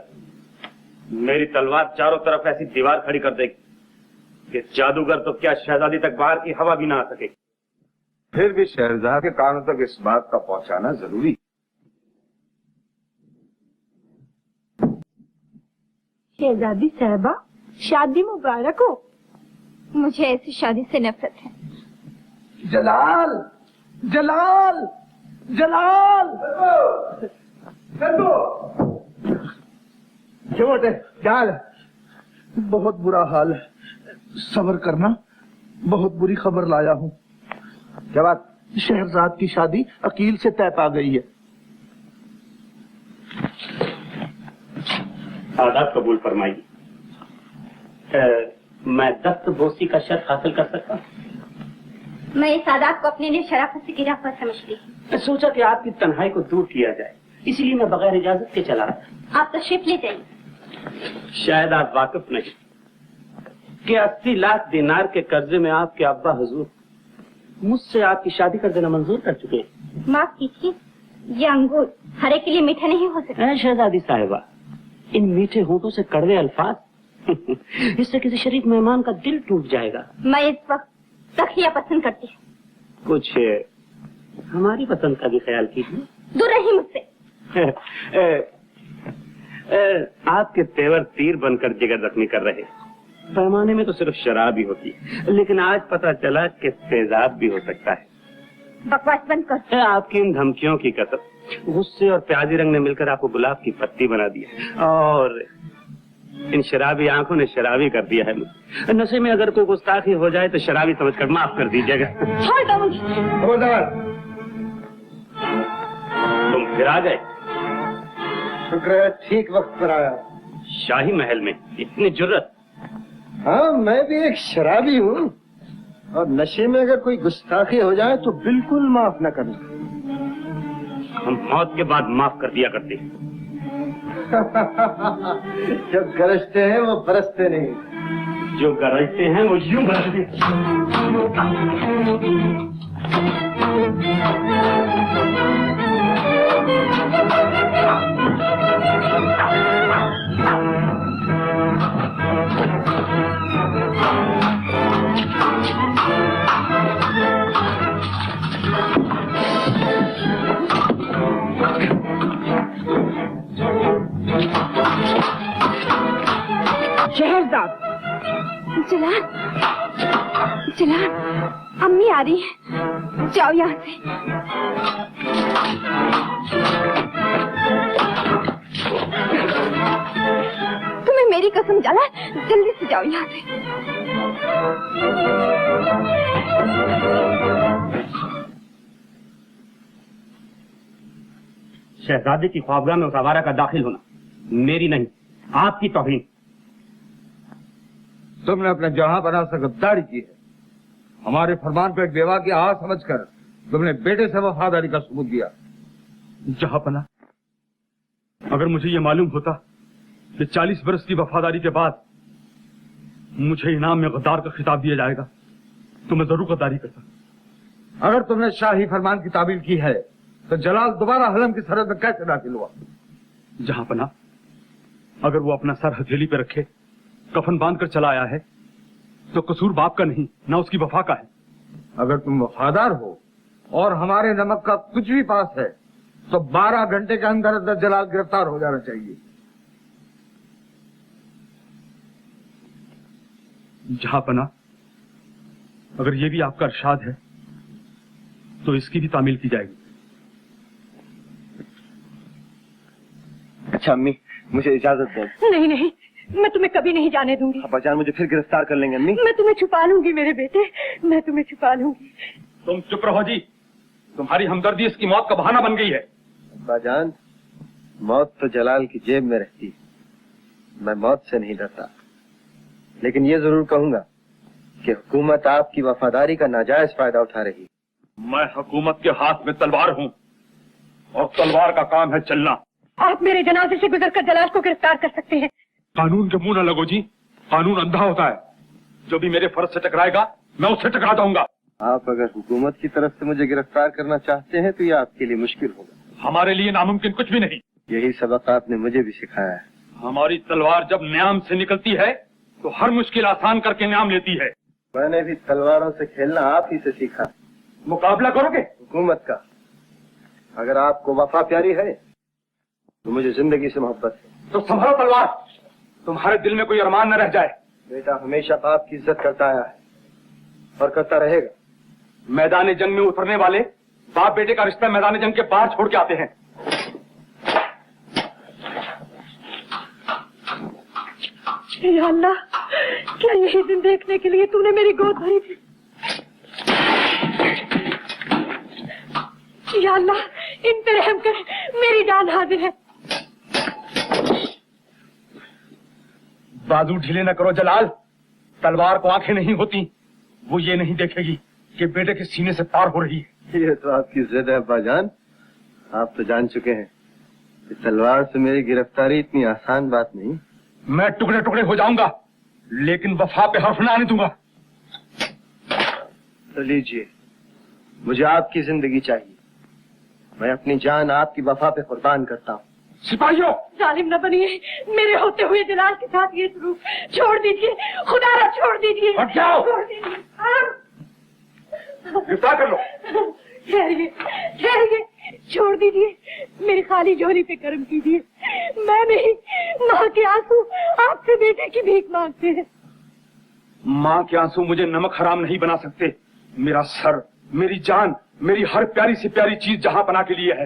मेरी तलवार चारों तरफ ऐसी दीवार खड़ी कर देगी कि जादूगर तो क्या शहजादी तक बाहर की हवा भी ना आ सके। फिर भी शहजाद के कानों तक इस बात का पहुंचाना जरूरी। शहजादी साहबा, शादी मुबारक हो। मुझे ऐसी शादी से नफरत है। जलाल जलाल जलाल। क्यों बेटे, क्या हाल है? बहुत बुरा हाल है। सब्र करना, बहुत बुरी खबर लाया हूँ। क्या बात? शहरजाद की शादी अकील से तय पा गई है। आदाब कबूल फरमाइए। मैं दस्त बोसी का शर्त हासिल कर सकता हूँ? मैं इस आदात को अपने लिए शराफत से गिरा हुआ समझती हूँ। सोचा कि आपकी तन्हाई को दूर किया जाए, इसलिए मैं बगैर इजाजत के चला रहा। आप तशरीफ ले जाइए। शायद आप वाकिफ नहीं कि 80 लाख दिनार के कर्जे में आपके अब्बा हुजूर मुझसे आपकी शादी कर देना मंजूर कर चुके हैं। माफ कीजिए, ये अंगूर हर एक के लिए मीठा नहीं हो सकता। शहजादी साहिबा, इन मीठे होठों से कड़वे अल्फाज इससे किसी शरीफ मेहमान का दिल टूट जाएगा। मैं इस वक्त तखलिया पसंद करती हूँ। कुछ हमारी पसंद का भी ख्याल कीजिए। दूर रही मुझसे। आपके तेवर तीर बनकर जिगर जख्मी कर रहे। पैमाने में तो सिर्फ शराब ही होती है, लेकिन आज पता चला कि तेजाब भी हो सकता है। बकवास बंद कर। आपकी इन धमकियों की कसम, गुस्से और प्याजी रंग ने मिलकर आपको गुलाब की पत्ती बना दिया, और इन शराबी आंखों ने शराबी कर दिया है मुझे। नशे में अगर कोई गुस्ताखी हो जाए तो शराबी समझकर माफ कर दीजिएगा। छोड़ दो मुझे। खबरदार। तुम फिर आ गए? शुक्र है ठीक वक्त पर आया। शाही महल में इतनी जुर्रत? हाँ, मैं भी एक शराबी हूँ। और नशे में अगर कोई गुस्ताखी हो जाए तो बिल्कुल माफ न करना। हम मौत के बाद माफ कर दिया करते। जो गरजते हैं वो बरसते नहीं, जो गरजते हैं वो यूं बरसते। शहरजाद, जलाल, जलाल, अम्मी आ रही है, जाओ यहाँ से। तुम्हें मेरी कसम जलाल, जल्दी से जाओ यहाँ से। शहजादे की ख्वाबगाह में उस आवारा का दाखिल होना मेरी नहीं, आपकी तौहीन। तुमने अपने जहांपनाह से गद्दारी की है। हमारे फरमान को एक बेवा की आह समझकर तुमने बेटे से वफादारी का सबूत दिया। जहांपनाह, अगर मुझे ये मालूम होता कि 40 बरस की वफादारी के बाद मुझे इनाम में गद्दार का खिताब दिया जाएगा तो मैं जरूर गद्दारी करता। अगर तुमने शाही फरमान की ताबील की है तो जलाल दोबारा हलम की सरहद में कैसे दाखिल हुआ? जहांपनाह, अगर वो अपना सर हथेली पे रखे कफन बांध कर चला आया है तो कसूर बाप का नहीं, ना उसकी वफा का है। अगर तुम वफादार हो और हमारे नमक का कुछ भी पास है तो 12 घंटे के अंदर अंदर जलाल गिरफ्तार हो जाना चाहिए। जहांपनाह, अगर ये भी आपका इरशाद है तो इसकी भी तामील की जाएगी। अच्छा अम्मी, मुझे इजाजत दो। नहीं नहीं, मैं तुम्हें कभी नहीं जाने दूंगी। अब्बाजान मुझे फिर गिरफ्तार कर लेंगे अम्मी। मैं तुम्हें छुपा लूंगी मेरे बेटे, मैं तुम्हें छुपा लूंगी। तुम चुप रहो जी, तुम्हारी हमदर्दी इसकी मौत का बहाना बन गई है। अब्बाजान, मौत तो जलाल की जेब में रहती है, मैं मौत से नहीं डरता। लेकिन ये जरूर कहूंगा कि हुकूमत आपकी वफादारी का नाजायज फायदा उठा रही है। मैं हुकूमत के हाथ में तलवार हूँ और तलवार का काम है चलना। आप मेरे जनाजे से गुजरकर जलाल को गिरफ्तार कर सकते हैं। कानून के मुंह न लगो जी, कानून अंधा होता है। जो भी मेरे फर्ज से टकराएगा मैं उससे टकरा जाऊंगा। आप अगर हुकूमत की तरफ से मुझे गिरफ्तार करना चाहते हैं तो ये आपके लिए मुश्किल होगा। हमारे लिए नामुमकिन कुछ भी नहीं। यही सबक आपने मुझे भी सिखाया है। हमारी तलवार जब न्याम से निकलती है तो हर मुश्किल आसान करके न्याम लेती है। मैंने भी तलवारों से खेलना आप ही से सीखा। मुकाबला करोगे हुकूमत का? अगर आपको वफा प्यारी है तो मुझे जिंदगी से मोहब्बत है। तो संभालो तलवार, तुम्हारे दिल में कोई अरमान न रह जाए। बेटा हमेशा बाप की इज्जत करता आया है और करता रहेगा। मैदान जंग में उतरने वाले बाप बेटे का रिश्ता मैदान जंग के बाहर छोड़ के आते हैं। या अल्लाह, क्या यही दिन देखने के लिए तूने मेरी गोद भरी थी? या अल्लाह, इन पे रहम कर, मेरी जान हाजिर है। बाजू ढीले न करो जलाल, तलवार को आंखें नहीं होती। वो ये नहीं देखेगी कि बेटे के सीने से तार हो रही है। ये तो आपकी जिद है अब्बाजान। आप तो जान चुके हैं कि तलवार से मेरी गिरफ्तारी इतनी आसान बात नहीं। मैं टुकड़े टुकड़े हो जाऊंगा लेकिन वफा पे हर्फ न आने दूंगा। तो लीजिए, मुझे आपकी जिंदगी चाहिए। मैं अपनी जान आपकी वफा पे कुर्बान करता हूँ। सिपाहियों, जालिम न बनिए, मेरे होते हुए जलाल के साथ ये सलूक छोड़ दीजिए, खुदारा छोड़ दीजिए। हट जाओ। छोड़ दीजिए। गिरफ्तार कर लो। ठहरिए, ठहरिए, छोड़ दीजिए, मेरी खाली झोली पे कर्म कीजिए। मैं नहीं, माँ के आंसू आपसे बेटे की भीख मांगते हैं। माँ के आंसू मुझे नमक हराम नहीं बना सकते। मेरा सर, मेरी जान, मेरी हर प्यारी से प्यारी चीज जहांपनाह के लिए है,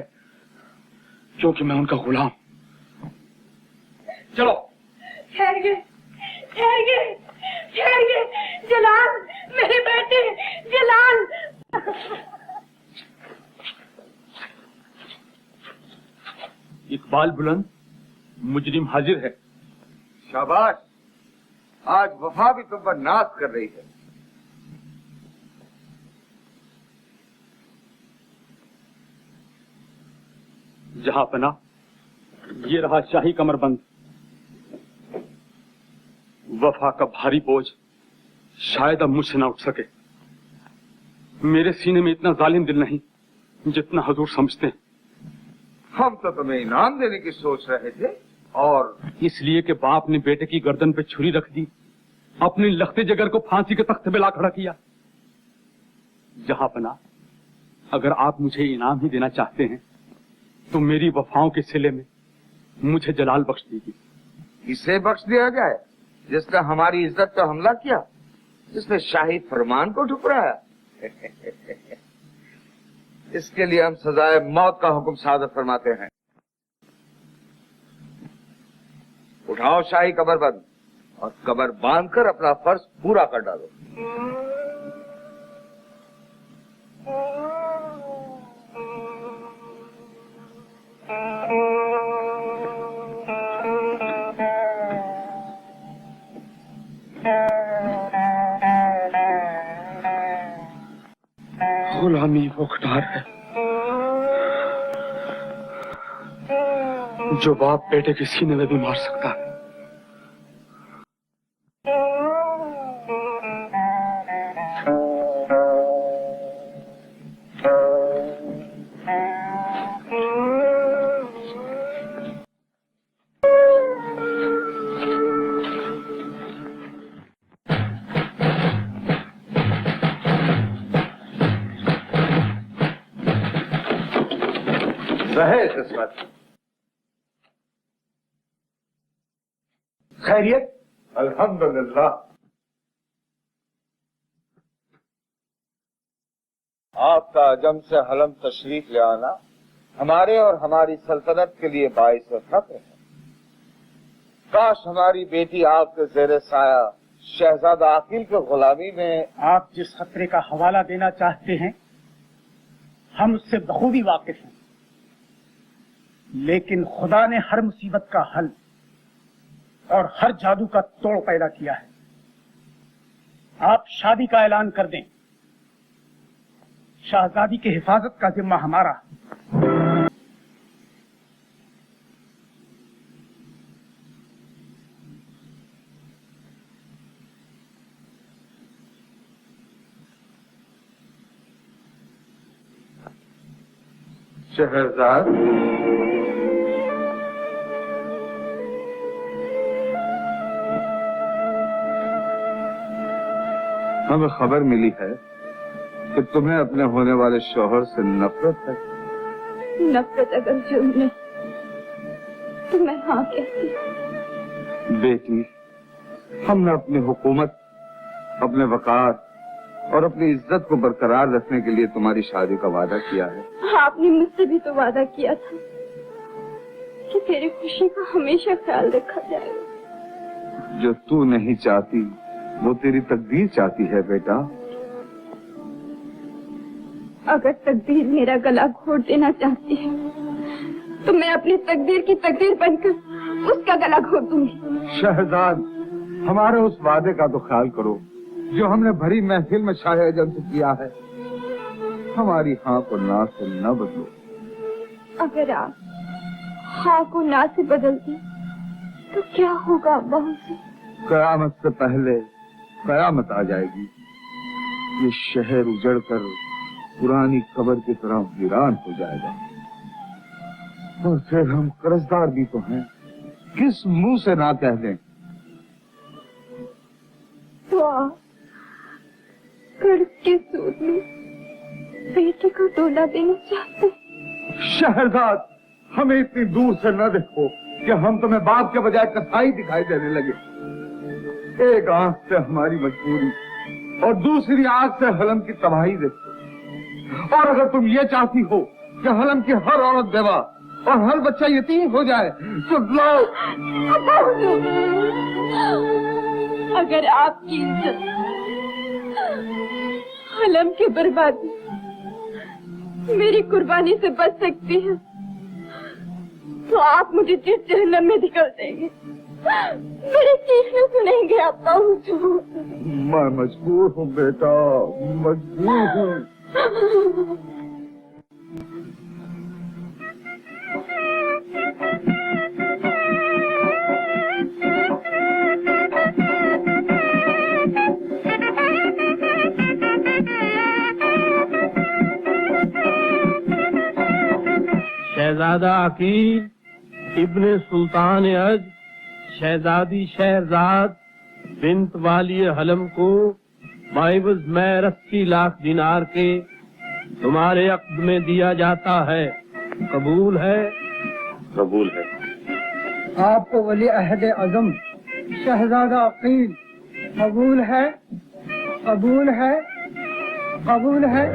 क्योंकि मैं उनका गुलाम। चलो। ठहरिए, ठहरिए, ठहरिए, जलाल, मेरे बेटे, जलाल। इकबाल बुलंद, मुजरिम हाजिर है। शाबाश, आज वफा भी तुम पर नाज कर रही है। जहां पना, ये रहा शाही कमरबंद। वफा का भारी बोझ शायद अब मुझसे ना उठ सके। मेरे सीने में इतना जालिम दिल नहीं जितना हुजूर समझते हैं। हम तो तुम्हें इनाम देने की सोच रहे थे, और इसलिए कि बाप ने बेटे की गर्दन पे छुरी रख दी, अपनी लखते जिगर को फांसी के तख्ते पे ला खड़ा किया। जहां पना, अगर आप मुझे इनाम ही देना चाहते हैं तो मेरी वफाओं के सिले में मुझे जलाल बख्श दीजिए। इसे बख्श दिया जाए जिसने हमारी इज्जत पर हमला किया, जिसने शाही फरमान को ठुकराया। इसके लिए हम सजाए मौत का हुक्म सादर फरमाते हैं। उठाओ शाही कमरबंद और कमर बांधकर अपना फर्ज पूरा कर डालो। गुलामी वो कटार है जो बाप बेटे के सीने में भी मार सकता है। रहे किस्मत। खैरियत? अल्हम्दुलिल्लाह। आपका अजम से हलम तशरीफ ले आना हमारे और हमारी सल्तनत के लिए बाइस फख्र है। काश हमारी बेटी आपके जेर साया शहजादा आकिल की गुलामी में। आप जिस खतरे का हवाला देना चाहते हैं हम उससे बखूबी वाकिफ हैं, लेकिन खुदा ने हर मुसीबत का हल और हर जादू का तोड़ पैदा किया है। आप शादी का ऐलान कर दें, शहजादी की हिफाजत का जिम्मा हमारा। शहजाद, हमें खबर मिली है कि तुम्हें अपने होने वाले शौहर से नफरत है। नफरत अगर जुर्म नहीं तो मैं हाँ कहती। बेटी, हमने अपनी हुकूमत, अपने वकार और अपनी इज्जत को बरकरार रखने के लिए तुम्हारी शादी का वादा किया है। आपने मुझसे भी तो वादा किया था कि तेरी खुशी का हमेशा ख्याल रखा जाएगा। जो तू नहीं चाहती वो तेरी तकदीर चाहती है बेटा। अगर तकदीर मेरा गला घोट देना चाहती है तो मैं अपनी तकदीर की तकदीर बनकर उसका गला घोट दूंगी। शहजाद, हमारे उस वादे का तो ख्याल करो जो हमने भरी महफिल में शाह अजम से किया है। हमारी हाँ को ना से न बदलो। अगर आप हाँ को ना से बदल दी तो क्या होगा अब्बा हमसे? कयामत से पहले कयामत आ जाएगी। ये शहर उजड़कर पुरानी कब्र की तरह वीरान हो जाएगा, और फिर हम कर्जदार भी तो हैं, किस मुंह से ना कह दें। तो आप कर्ज के सूद में बेटे को डोला देना चाहते? शहजाद, हमें इतनी दूर से न देखो कि हम तुम्हें बाप के बजाय कसाई दिखाई देने लगे। एक आंख से हमारी मजबूरी और दूसरी आंख से हलम की तबाही देखो। और अगर तुम ये चाहती हो कि हलम की हर औरत बेवा और हर बच्चा यतीम हो जाए तो लो। अगर आपकी इज्जत हलम की बर्बादी मेरी कुर्बानी से बच सकती है तो आप मुझे जिस जहन्नम में निकल देंगे मेरे चीखने सुनेंगे अब्बा हुजूर। मैं मजबूर हूँ बेटा, मजबूर हूँ। शहजादा अकील इब्ने सुल्तान अज शहजादी शहरजाद बिन्त वाली हलम को माइवज में 80 लाख दिनार के तुम्हारे अक्द में दिया जाता है। कबूल है? कबूल है। आपको वली अहद अजम शहजादा अकील कबूल है? कबूल है? कबूल है?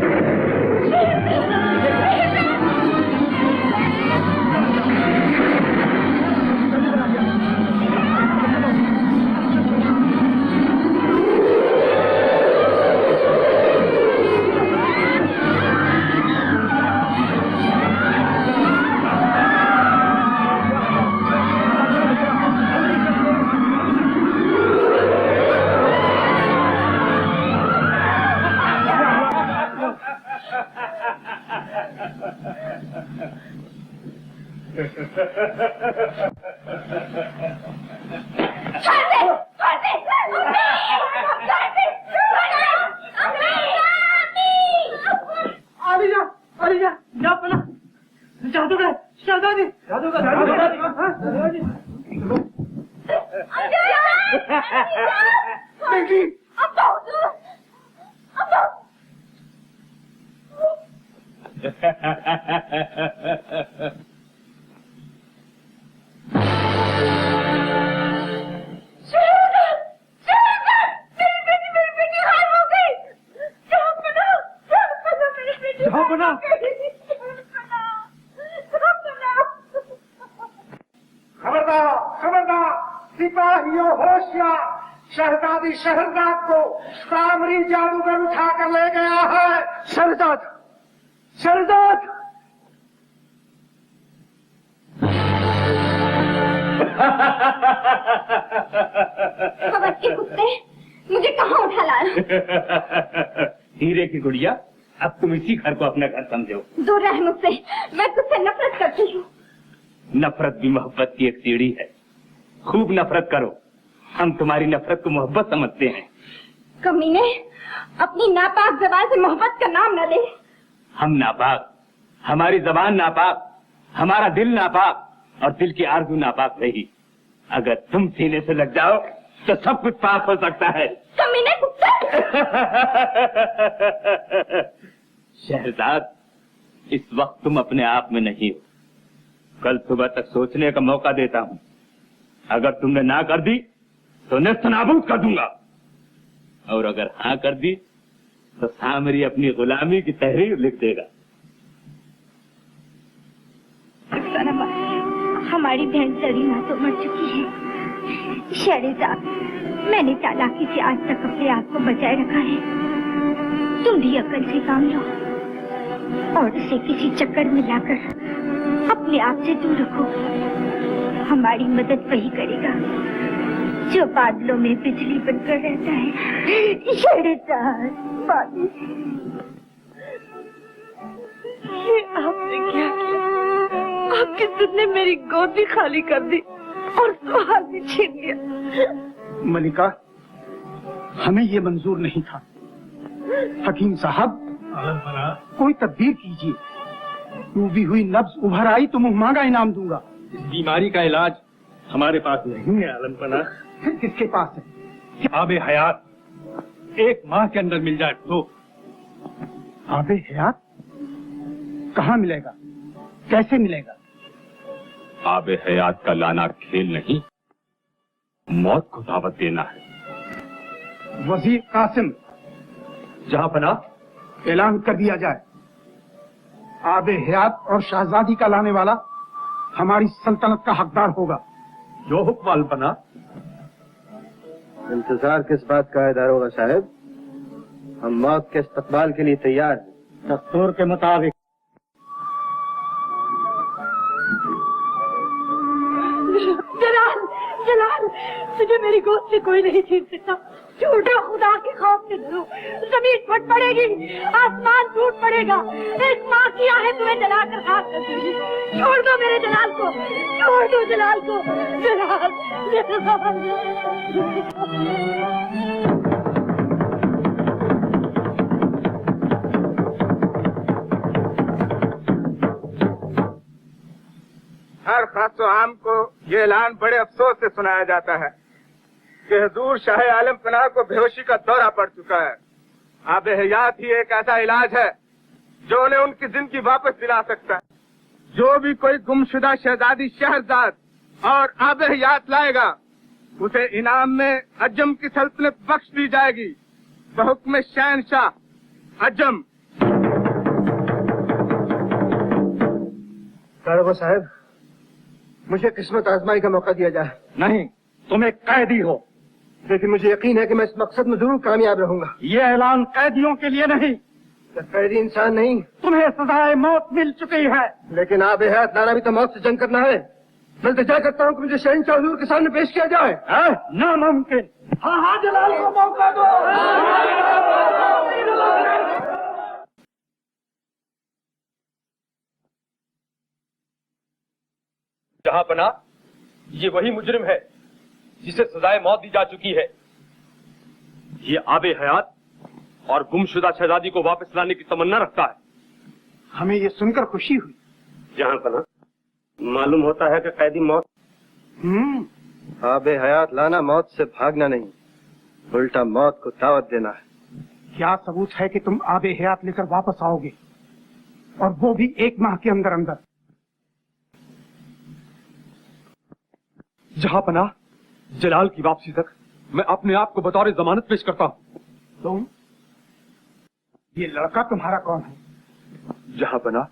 शहजादी शहरजाद को सामरी जादूगर उठा कर ले गया है। शहरजाद, शहरजाद! खबर के कुत्ते, मुझे कहाँ उठा लाया? हीरे की गुड़िया, अब तुम इसी घर को अपना घर समझो। दूर रह मुझसे, मैं तुझसे नफरत करती हूँ। नफरत भी मोहब्बत की एक सीढ़ी है। खूब नफरत करो, हम तुम्हारी नफरत को मोहब्बत समझते हैं। कमीने, अपनी नापाक जबान से मोहब्बत का नाम न ले। हम नापाक, हमारी जबान नापाक, हमारा दिल नापाक और दिल की आरज़ू नापाक रही। अगर तुम सीने से लग जाओ तो सब कुछ पाक हो सकता है। कमीने कुत्ते! शहजाद, इस वक्त तुम अपने आप में नहीं हो। कल सुबह तक सोचने का मौका देता हूँ। अगर तुमने ना कर दी तो नेस्त नाबूद कर दूंगा, और अगर हाँ कर दी तो सामरी अपनी गुलामी की तहरीर लिख देगा। हमारी बहन सरीना तो मर चुकी है। शहरजाद, मैंने चालाकी से आज तक अपने आप को बचाए रखा है। तुम भी अकल से काम लो और उसे किसी चक्कर में लाकर अपने आप से दूर रखो। हमारी मदद वही करेगा जो बादलों में बिजली बनकर रहता है। शहरजाद, ये आपने क्या किया? आपके दूध ने मेरी गोद भी खाली कर दी और सुहाग भी छीन लिया। मलिका, हमें ये मंजूर नहीं था। हकीम साहब, कोई तदबीर कीजिए। डूबी हुई नब्ज उभर आई तो मुँह मांगा इनाम दूंगा। इस बीमारी का इलाज हमारे पास नहीं है आलमपना। फिर किसके पास है? आबे हयात 1 माह के अंदर मिल जाए तो। आबे हयात कहाँ मिलेगा? कैसे मिलेगा? आबे हयात का लाना खेल नहीं, मौत को दावत देना है। वजीर कासिम, जहां पना ऐलान कर दिया जाए, आबे हयात और शहजादी का लाने वाला हमारी सल्तनत का हकदार होगा। जो हुक्म अल्पना। इंतजार किस बात का है दारोगा साहब? हम मौत के इस्तकबाल के लिए तैयार हैं। दस्तूर के मुताबिक। जलाल, जलाल, तुझे मेरी गोद से कोई नहीं छीन सकता। झूठे खुदा के खौफ से डरो। जमीन फट पड़ेगी, आसमान टूट पड़ेगा। एक माँ की आहें तुम्हें जलाकर खाक कर देगी। छोड़ दो मेरे जलाल को, छोड़ दो जलाल को। जलाल, खासो आम को ये ऐलान बड़े अफसोस से सुनाया जाता है कि हुजूर शाह आलम पनाह को बेहोशी का दौरा पड़ चुका है। आबे हयात ही एक ऐसा इलाज है जो उन्हें उनकी जिंदगी वापस दिला सकता है। जो भी कोई गुमशुदा शहजादी शहरजाद और आबे हयात लाएगा उसे इनाम में अजम की सल्तनत बख्श दी जाएगी बहुक्म शहनशाह अजम। कारोबा साहब, मुझे किस्मत आजमाई का मौका दिया जाए। नहीं, तुम एक कैदी हो। लेकिन मुझे यकीन है कि मैं इस मकसद में जरूर कामयाब रहूंगा। ये ऐलान कैदियों के लिए नहीं। कैदी इंसान नहीं। तुम्हें सजाए मौत मिल चुकी है। लेकिन आप हयात लाना भी तो मौत से जंग करना है। मैं इंतजार करता हूँ कि मुझे शहनशाह हुजूर के सामने पेश किया जाए। नामुमकिन। हाँ, जलाल को मौका दो। जहां पना, ये वही मुजरिम है जिसे सजाए मौत दी जा चुकी है। ये आबे हयात और गुमशुदा शहजादी को वापस लाने की तमन्ना रखता है। हमें ये सुनकर खुशी हुई। जहां पना, मालूम होता है कि कैदी मौत। आबे हयात लाना मौत से भागना नहीं, उल्टा मौत को दावत देना है। क्या सबूत है कि तुम आबे हयात लेकर वापस आओगे, और वो भी 1 माह के अंदर अंदर? जहां पना, जलाल की वापसी तक मैं अपने आप को बतौर जमानत पेश करता हूँ। तुम? ये लड़का तुम्हारा कौन है? जहां पना,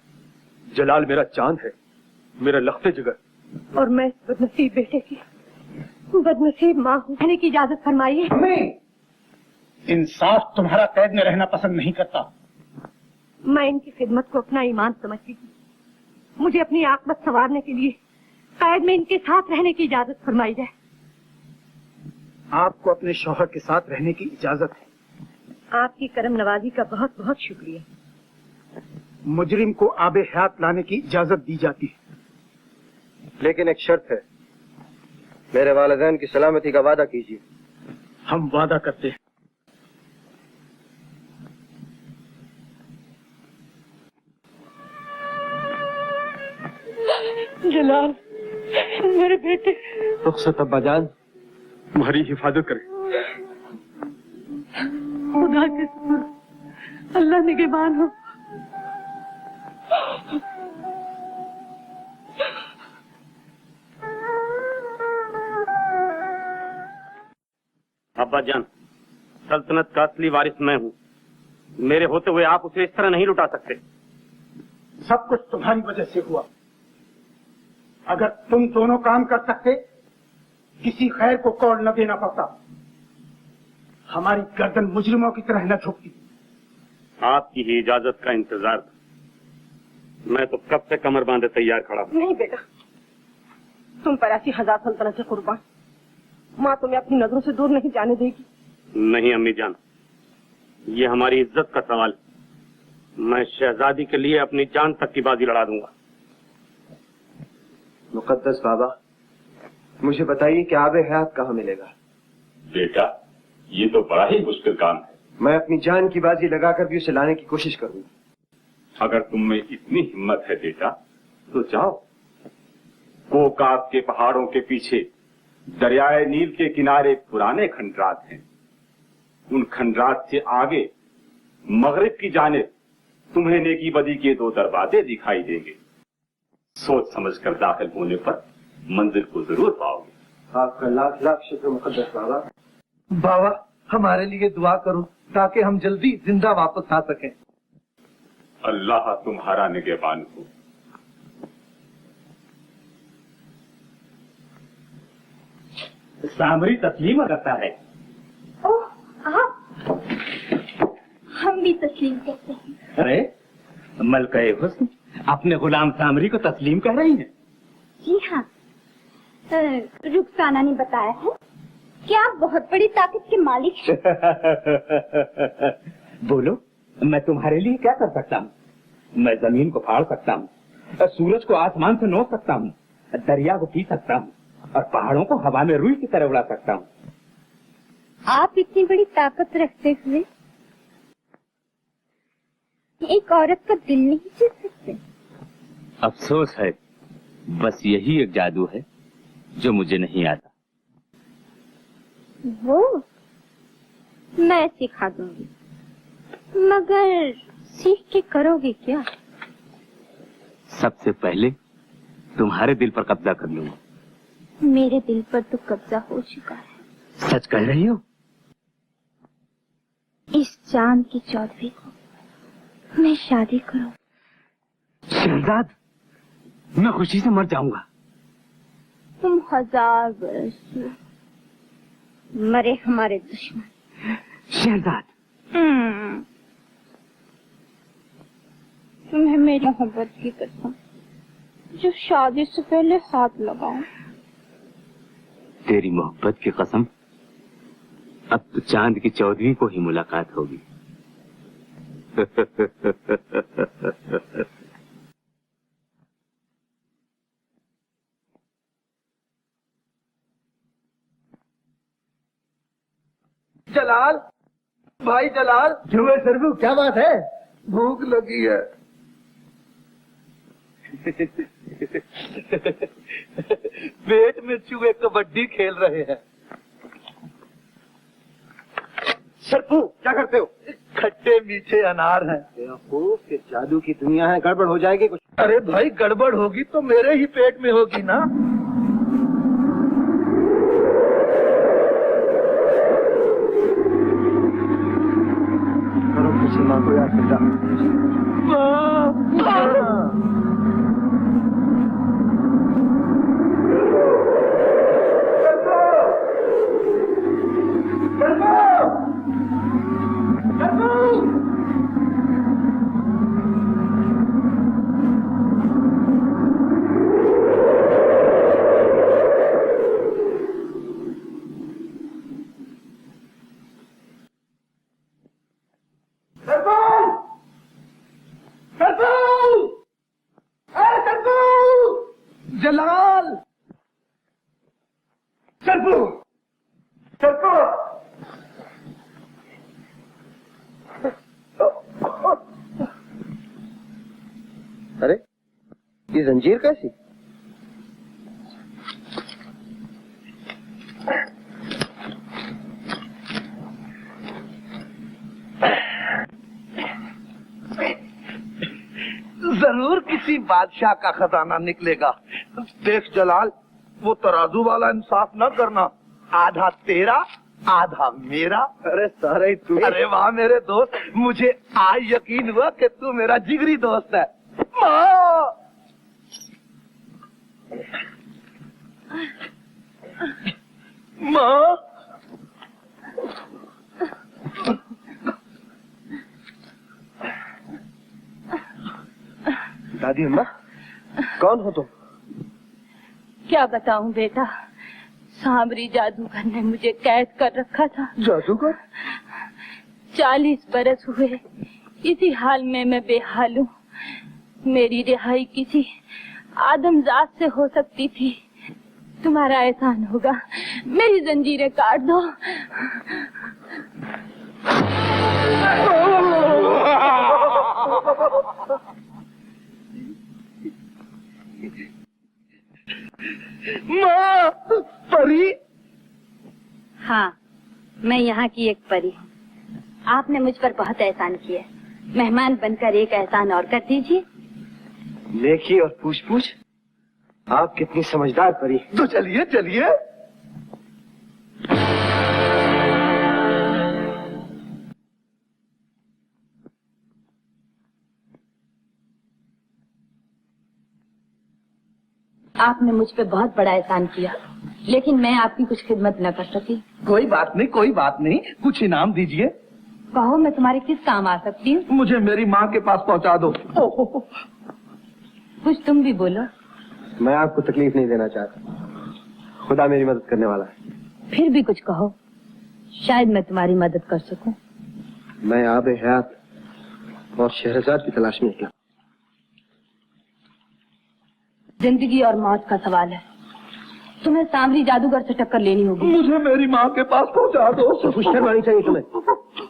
जलाल मेरा चांद है, मेरा लख्ते जिगर। और मैं इस बदनसीब बेटे की बदनसीब माँ हूँ। रहने की इजाजत फरमाइए। इंसाफ तुम्हारा कैद में रहना पसंद नहीं करता। मैं इनकी खिदमत को अपना ईमान समझती हूँ। मुझे अपनी आकबत संवारने के लिए कैद में इनके साथ रहने की इजाजत फरमाई जाए। आपको अपने शौहर के साथ रहने की इजाजत है। आपकी करम नवाजी का बहुत बहुत शुक्रिया। मुजरिम को आबे हयात लाने की इजाजत दी जाती है, लेकिन एक शर्त है। मेरे वालिदैन की सलामती का वादा कीजिए। हम वादा करते हैं। जलाल, मेरे बेटे। रुखसत अब्बाजान, तुम्हारी हिफाजत करे। खुदा के शुक्र, अल्लाह निगहबान हो। अब्बा जान, सल्तनत का असली वारिस मैं हूँ। मेरे होते हुए आप उसे इस तरह नहीं लुटा सकते। सब कुछ तुम्हारी वजह से हुआ। अगर तुम दोनों काम कर सकते, किसी खैर को कौल न देना पड़ता। हमारी गर्दन मुजरिमों की तरह न झुकती। आपकी ही इजाजत का इंतजार था। मैं तो कब से कमर बांधे तैयार खड़ा हूँ। नहीं बेटा, तुम पर ऐसी हजार सल्तनत से कुर्बान। माँ तुम्हें अपनी नजरों से दूर नहीं जाने देगी। नहीं अम्मी जान, ये हमारी इज्जत का सवाल है। मैं शहजादी के लिए अपनी जान तक की बाजी लड़ा दूंगा। मुकद्दस बाबा, मुझे बताइए कि आबे हयात कहाँ मिलेगा? बेटा, ये तो बड़ा ही मुश्किल काम है। मैं अपनी जान की बाजी लगाकर भी उसे लाने की कोशिश करूंगा। अगर तुम में इतनी हिम्मत है बेटा, तो जाओ। कोकाब के पहाड़ों के पीछे दरियाए नील के किनारे पुराने खंडरात हैं। उन खंडरात से आगे मगरिब की जानिब तुम्हें नेकी बदी के 2 दरवाजे दिखाई देंगे। सोच समझकर दाखिल होने पर मंजिल को जरूर पाओगे। आपका लाख लाख शुक्र मुकद्दस बाबा। बाबा, हमारे लिए दुआ करो ताकि हम जल्दी जिंदा वापस आ सकें। अल्लाह तुम्हारा निगहबान हो। सामरी तस्लीम करता है। ओह, आप? हम भी तस्लीम करते हैं। अरे मलका-ए हुस्न अपने गुलाम सामरी को तस्लीम कह रही हैं? जी हाँ, रुखसाना ने बताया है कि आप बहुत बड़ी ताकत के मालिक हैं। बोलो, मैं तुम्हारे लिए क्या कर सकता हूँ? मैं जमीन को फाड़ सकता हूँ, सूरज को आसमान से नोच सकता हूँ, दरिया को पी सकता हूँ और पहाड़ों को हवा में रुई की तरह उड़ा सकता हूँ। आप इतनी बड़ी ताकत रखते हुए एक औरत का दिल नहीं जीत सकते। अफसोस है बस यही एक जादू है जो मुझे नहीं आता। वो मैं सिखा दूंगी, मगर सीख के करोगे क्या? सबसे पहले तुम्हारे दिल पर कब्जा कर लूंगा। मेरे दिल पर तो कब्जा हो चुका है। सच कह रही हो? इस चांद की चौधरी को मैं शादी करूं। शहजाद, मैं खुशी से मर जाऊंगा। तुम 1000 बरस मरे हमारे दुश्मन। शहजाद, तुम्हें मेरी मोहब्बत की कसम, जो शादी से पहले हाथ लगाऊं। तेरी मोहब्बत की कसम, अब तो चांद की चौधरी को ही मुलाकात होगी। जलाल, भाई जलाल। क्यों है सरबू, क्या बात है? भूख लगी है। पेट में चूहे कबड्डी खेल रहे हैं। सरपू, क्या करते हो? खट्टे मीठे अनार हैं। बेवकूफ, ये जादू की दुनिया है, गड़बड़ हो जाएगी कुछ। अरे भाई, गड़बड़ होगी तो मेरे ही पेट में होगी ना। करो किसी माँ को याद करता। जलाल, सरपू, सरपू। अरे, ये जंजीर कैसी? जरूर किसी बादशाह का खजाना निकलेगा। देख जलाल, वो तराजू वाला इंसाफ न करना। आधा तेरा, आधा मेरा। अरे सारे तू। अरे वाह मेरे दोस्त, मुझे आज यकीन हुआ कि तू मेरा जिगरी दोस्त है। माँ, माँ, दादी अम्मा, कौन हो तुम? क्या बताऊं बेटा, सांवरी जादूगर ने मुझे कैद कर रखा था। जादूगर? 40 बरस हुए इसी हाल में मैं बेहाल हूँ। मेरी रिहाई किसी आदमजात से हो सकती थी। तुम्हारा एहसान होगा, मेरी जंजीरें काट दो। माँ, परी? हाँ, मैं यहाँ की एक परी हूँ। आपने मुझ पर बहुत एहसान किया। मेहमान बनकर एक एहसान और कर दीजिए। देखिए और पूछ पूछ, आप कितनी समझदार परी। तो चलिए चलिए। आपने मुझ पे बहुत बड़ा एहसान किया, लेकिन मैं आपकी कुछ खिदमत न कर सकी। कोई बात नहीं, कोई बात नहीं, कुछ इनाम दीजिए। कहो, मैं तुम्हारे किस काम आ सकती हूँ? मुझे मेरी माँ के पास पहुँचा दो। कुछ तुम भी बोलो। मैं आपको तकलीफ नहीं देना चाहता, खुदा मेरी मदद करने वाला है। फिर भी कुछ कहो, शायद मैं तुम्हारी मदद कर सकूं। मैं आब हयात और शहरजाद की तलाश में निकला। जिंदगी और मौत का सवाल है। तुम्हें सांवरी जादूगर से टक्कर लेनी होगी। मुझे मेरी माँ के पास पहुँचा दो। कुछ शर्मानी चाहिए तुम्हें।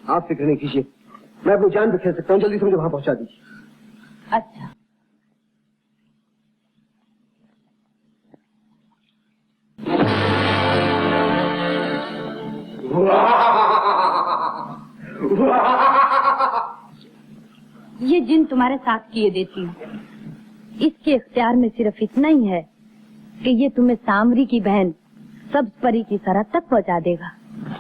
आप फिक्र नहीं कीजिए, मैं अपनी जान भी खेल सकता हूँ। जल्दी से मुझे वहाँ पहुँचा दीजिए। अच्छा, ये जिन तुम्हारे साथ किए देती हूँ, इसके इख्तियार में सिर्फ इतना ही है कि ये तुम्हें सांवरी की बहन सब्ज परी की सरहद तक पहुँचा देगा।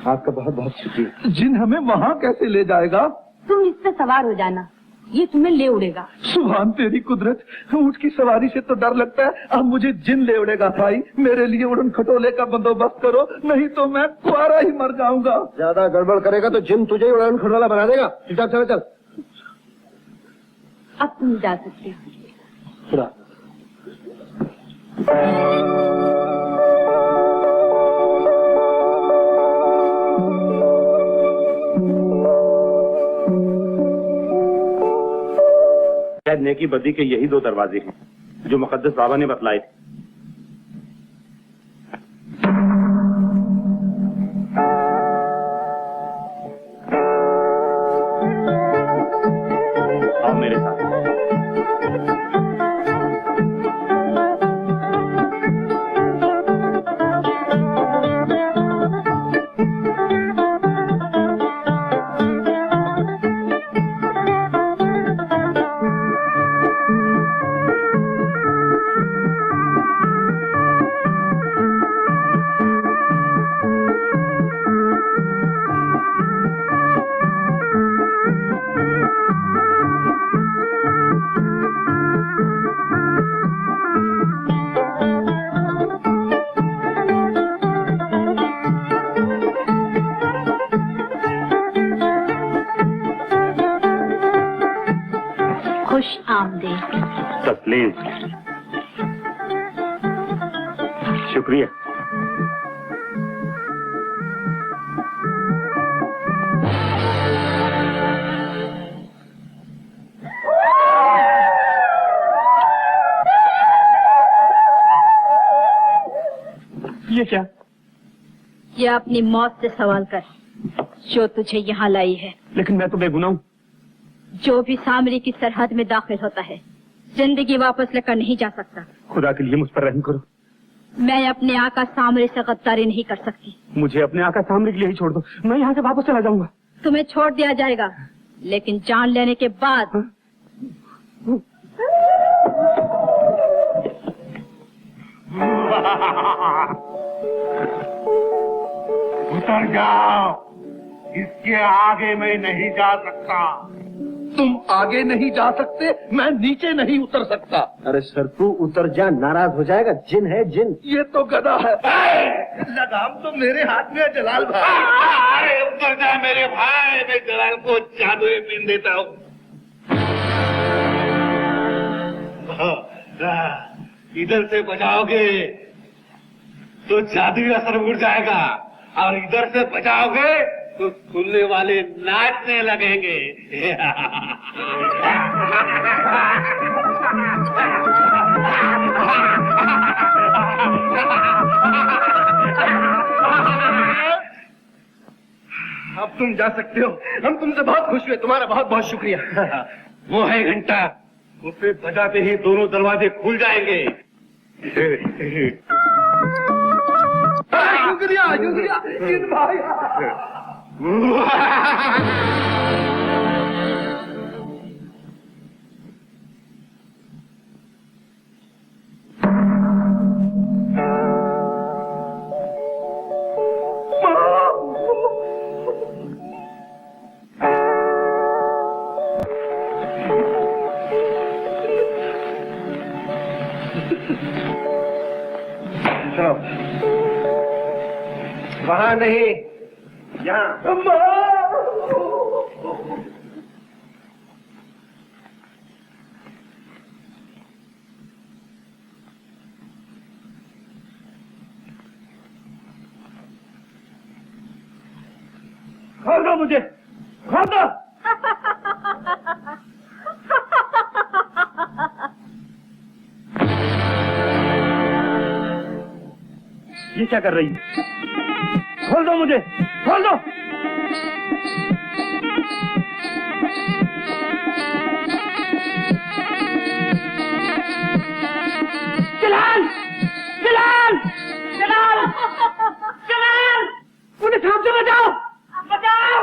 आपका बहुत बहुत शुक्रिया। जिन हमें वहाँ कैसे ले जाएगा? तुम इस पे सवार हो जाना, ये तुम्हें ले उड़ेगा। सुभान तेरी कुदरत, ऊँट की सवारी से तो डर लगता है, अब मुझे जिन ले उड़ेगा। भाई मेरे लिए उड़न खटोले का बंदोबस्त करो, नहीं तो मैं कुआरा ही मर जाऊंगा। ज्यादा गड़बड़ करेगा तो जिन तुझे उड़न खटोला बना देगा। चल चल। अब तुम जा सकते हो। शायद नेकी बदी के यही दो दरवाजे हैं जो मुकद्दस बाबा ने बतलाए थे। आओ मेरे साथ। तस्लीम, शुक्रिया। ये क्या? ये अपनी मौत से सवाल कर जो तुझे यहाँ लाई है। लेकिन मैं तो बेगुनाह हूँ। जो भी सामरी की सरहद में दाखिल होता है जिंदगी वापस लेकर नहीं जा सकता। खुदा के लिए मुझ पर रहम करो। मैं अपने आका सामरी से गद्दारी नहीं कर सकती। मुझे अपने आका सामरी के लिए ही छोड़ दो, मैं यहाँ से वापस चला जाऊंगा। तुम्हें छोड़ दिया जाएगा, लेकिन जान लेने के बाद। उतर जाओ, इसके आगे मैं नहीं जा सकता। तुम आगे नहीं जा सकते, मैं नीचे नहीं उतर सकता। अरे सरपू उतर जा, नाराज हो जाएगा। जिन है जिन। ये तो गधा है। लगाम तो मेरे हाथ में है जलाल भाई। अरे उतर जा मेरे भाई, मैं जलाल को जादू पीन देता हूँ। इधर से बजाओगे तो जादुई असर उड़ जाएगा, और इधर से बजाओगे तो सुनने वाले नाचने लगेंगे। अब तुम जा सकते हो। हम तुमसे बहुत खुश हुए, तुम्हारा बहुत बहुत शुक्रिया। वो है घंटा, उसे बजाते ही दोनों दरवाजे खुल जाएंगे। शुक्रिया शुक्रिया जिन भाई। वहाँ नहीं, यहाँ। खोल दो मुझे, खोल दो। ये क्या कर रही है? खोल दो मुझे, खोल दो। जलाल, जलाल, जलाल, जलाल, मुझे सांप से बचाओ, बचाओ,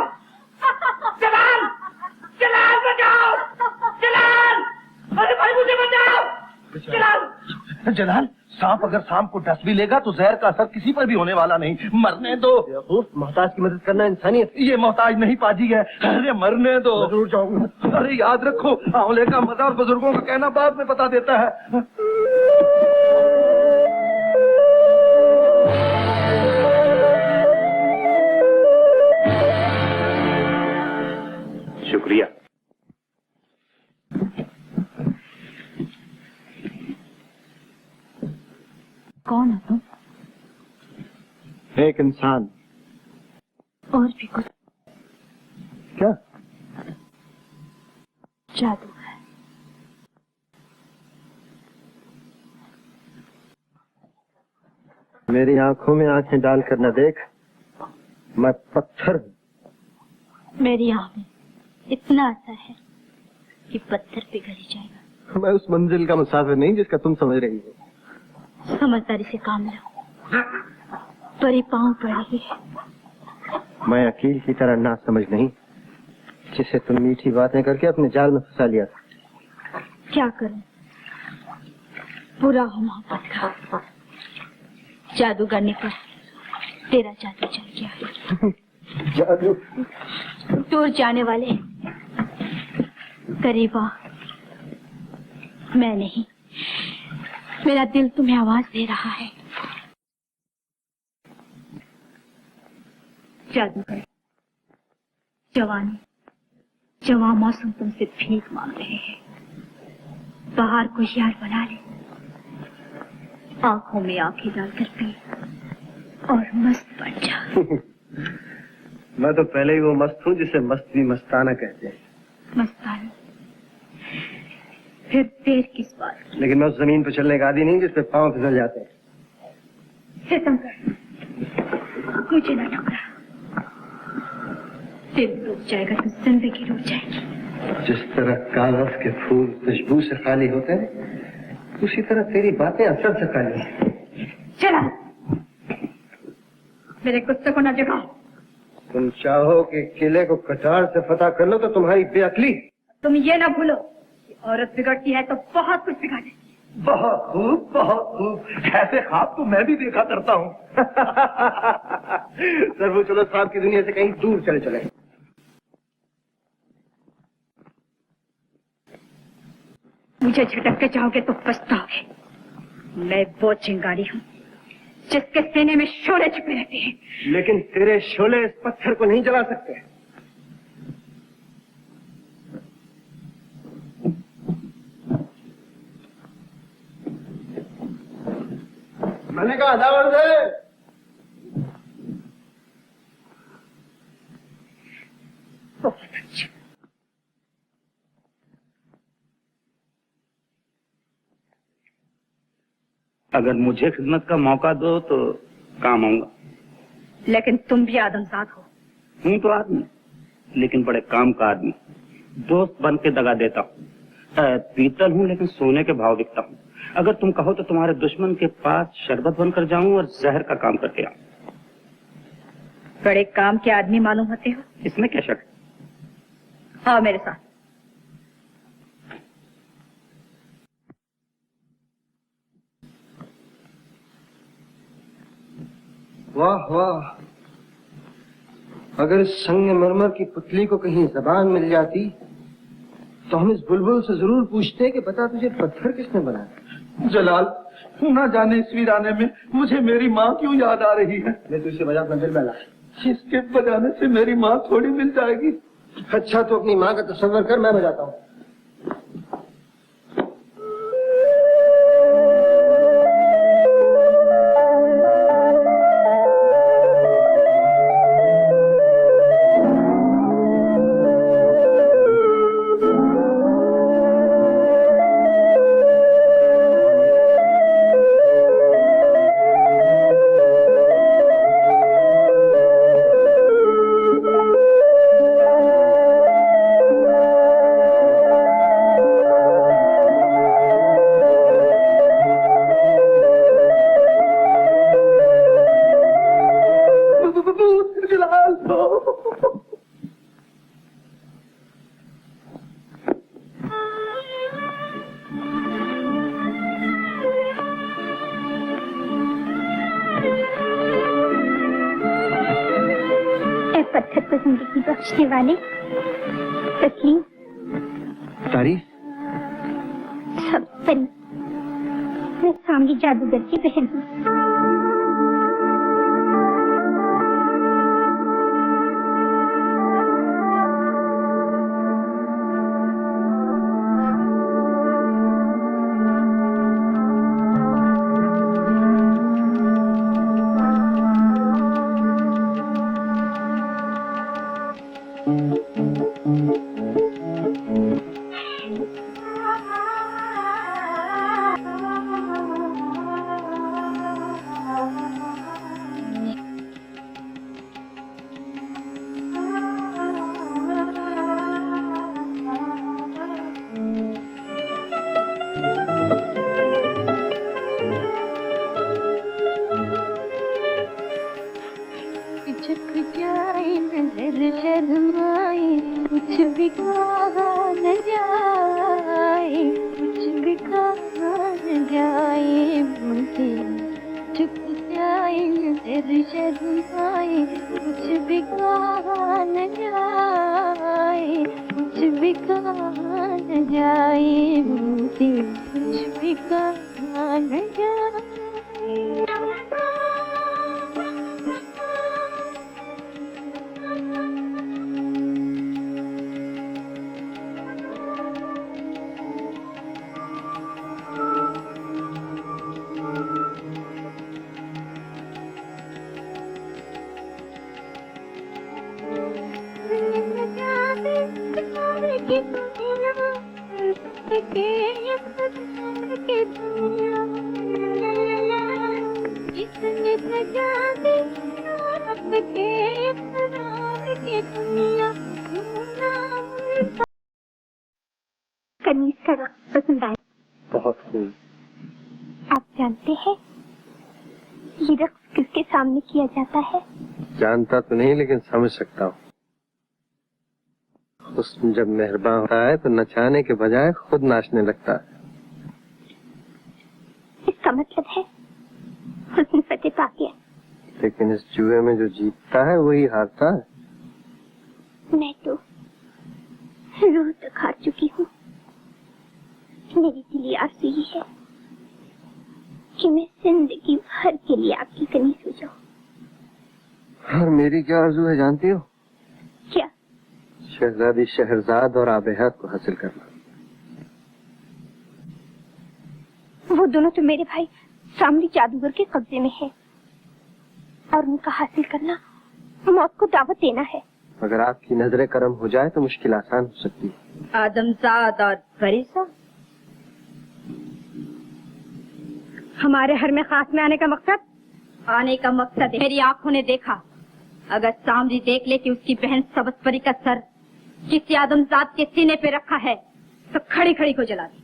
जलाल, सांप अगर शाम को डस भी लेगा तो जहर का असर किसी पर भी होने वाला नहीं। मरने दो। मोहताज की मदद करना इंसानियत। ये मोहताज नहीं पाजी है। अरे मरने दो। जरूर जाऊंगा। अरे याद रखो, आंवले का मजा और बुजुर्गों का कहना बाद में बता देता है। शुक्रिया। कौन हो तुम? एक इंसान। और भी कुछ? क्या? जादू है। मेरी आंखों में आंखें डालकर न देख, मैं पत्थर हूँ। मेरी आंख में इतना असर है कि पत्थर पिघल ही जाएगा। मैं उस मंजिल का मुसाफिर नहीं जिसका तुम समझ रही हो। समझदारी से काम लो, परी पाँव पड़ेगी। मैं अकील की तरह ना समझ नहीं, जिसे तुम मीठी बातें करके अपने जाल में फंसा लिया था। क्या करूं, पूरा हो मोहब्बत का। जादूगर ने पर तेरा जादू चल गया। जादू? दूर जाने वाले करीब आ। मैं नहीं, मेरा दिल तुम्हें आवाज दे रहा है। जादूगर, जवानी, जवां मौसम तुमसे भीख मांग रहे हैं। बाहर को यार बना ले, आंखों में आंखें डालकर पी और मस्त बन जा। मैं तो पहले ही वो मस्त हूँ जिसे मस्त भी मस्ताना कहते हैं। मस्ताना? फिर देर किस बात? लेकिन मैं उस जमीन पर चलने का आदी नहीं जिस पे पांव फिसल जाते हैं। सितम कर, मुझे न ठुकरा। दिल रुक जाएगा तो जिंदगी रुक जाएगी। जिस तरह कागज के फूल खुशबू से खाली होते हैं, उसी तरह तेरी बातें असर से खाली हैं। चला, मेरे गुस्से को न जगाओ। तुम चाहो कि किले को कटार से फतह कर लो तो तुम्हारी बेअक्ली। तुम ये ना भूलो, औरत बिगड़ती है तो बहुत कुछ बिगाड़ती है। बहुत खूब, बहुत खूब। ऐसे ख्वाब तो मैं भी देखा करता हूँ। सर वो चलो साहब की दुनिया से कहीं दूर चले चले। मुझे झटक के चाहोगे तो पछताओगे। मैं वो चिंगारी हूँ जिसके सीने में शोले छिपे रहते हैं। लेकिन तेरे शोले इस पत्थर को नहीं जला सकते। मैंने कहा दावर दे। बहुत अच्छा। अगर मुझे खिदमत का मौका दो तो काम आऊंगा। लेकिन तुम भी आदमजाद हो। हूँ तो आदमी, लेकिन बड़े काम का आदमी। दोस्त बन के दगा देता हूँ। पीतल हूँ लेकिन सोने के भाव बिकता हूँ। अगर तुम कहो तो तुम्हारे दुश्मन के पास शरबत बनकर जाऊं और जहर का काम करके आऊं। बड़े काम के आदमी मालूम होते हो। इसमें क्या शक? आओ मेरे साथ। वाह वाह, अगर इस संगमरमर की पुतली को कहीं जबान मिल जाती तो हम इस बुलबुल से जरूर पूछते कि बता तुझे पत्थर किसने बनाया। जलाल, ना जाने इस वीराने में मुझे मेरी माँ क्यों याद आ रही है। मैं तुझसे बजा मंदिर में ला। इसके बजाने से मेरी माँ थोड़ी मिल जाएगी। अच्छा तो अपनी माँ का तस्वर कर, मैं बजाता हूँ। बख्शने वाले तस्लीम तारीफ सब परी, मैं सांवली जादूगर की बहन हूँ। कनीज का रक्त पसंद आया? बहुत खूब। आप जानते हैं ये रक्स किसके सामने किया जाता है? जानता तो नहीं लेकिन समझ सकता हूँ। हुस्न जब मेहरबान होता है तो नचाने के बजाय खुद नाचने लगता है। इसका मतलब है हुस्न फतेह पा गया। लेकिन इस जुए में जो जीतता है वही हारता है। मैं तो रूह तक हार चुकी हूँ। मेरी दिली आरज़ू ये है कि मैं जिंदगी भर के लिए आपकी कनीज हो जाऊँ। और मेरी क्या आरज़ू है जानती हो? क्या? शहजादी शहरजाद और आबेहत को हासिल करना। वो दोनों तो मेरे भाई सांवली जादूगर के कब्जे में है और उनका हासिल करना मौत को दावत देना है। अगर आपकी नजरे करम हो जाए तो मुश्किल आसान हो सकती है। आदमजाद और फरीसा, हमारे घर में खास में आने का मकसद मेरी आंखों ने देखा। अगर सांवली देख ले कि उसकी बहन सबस्परी का सर किसी आदमजाद के सीने पे रखा है तो खड़ी खड़ी को जला दे।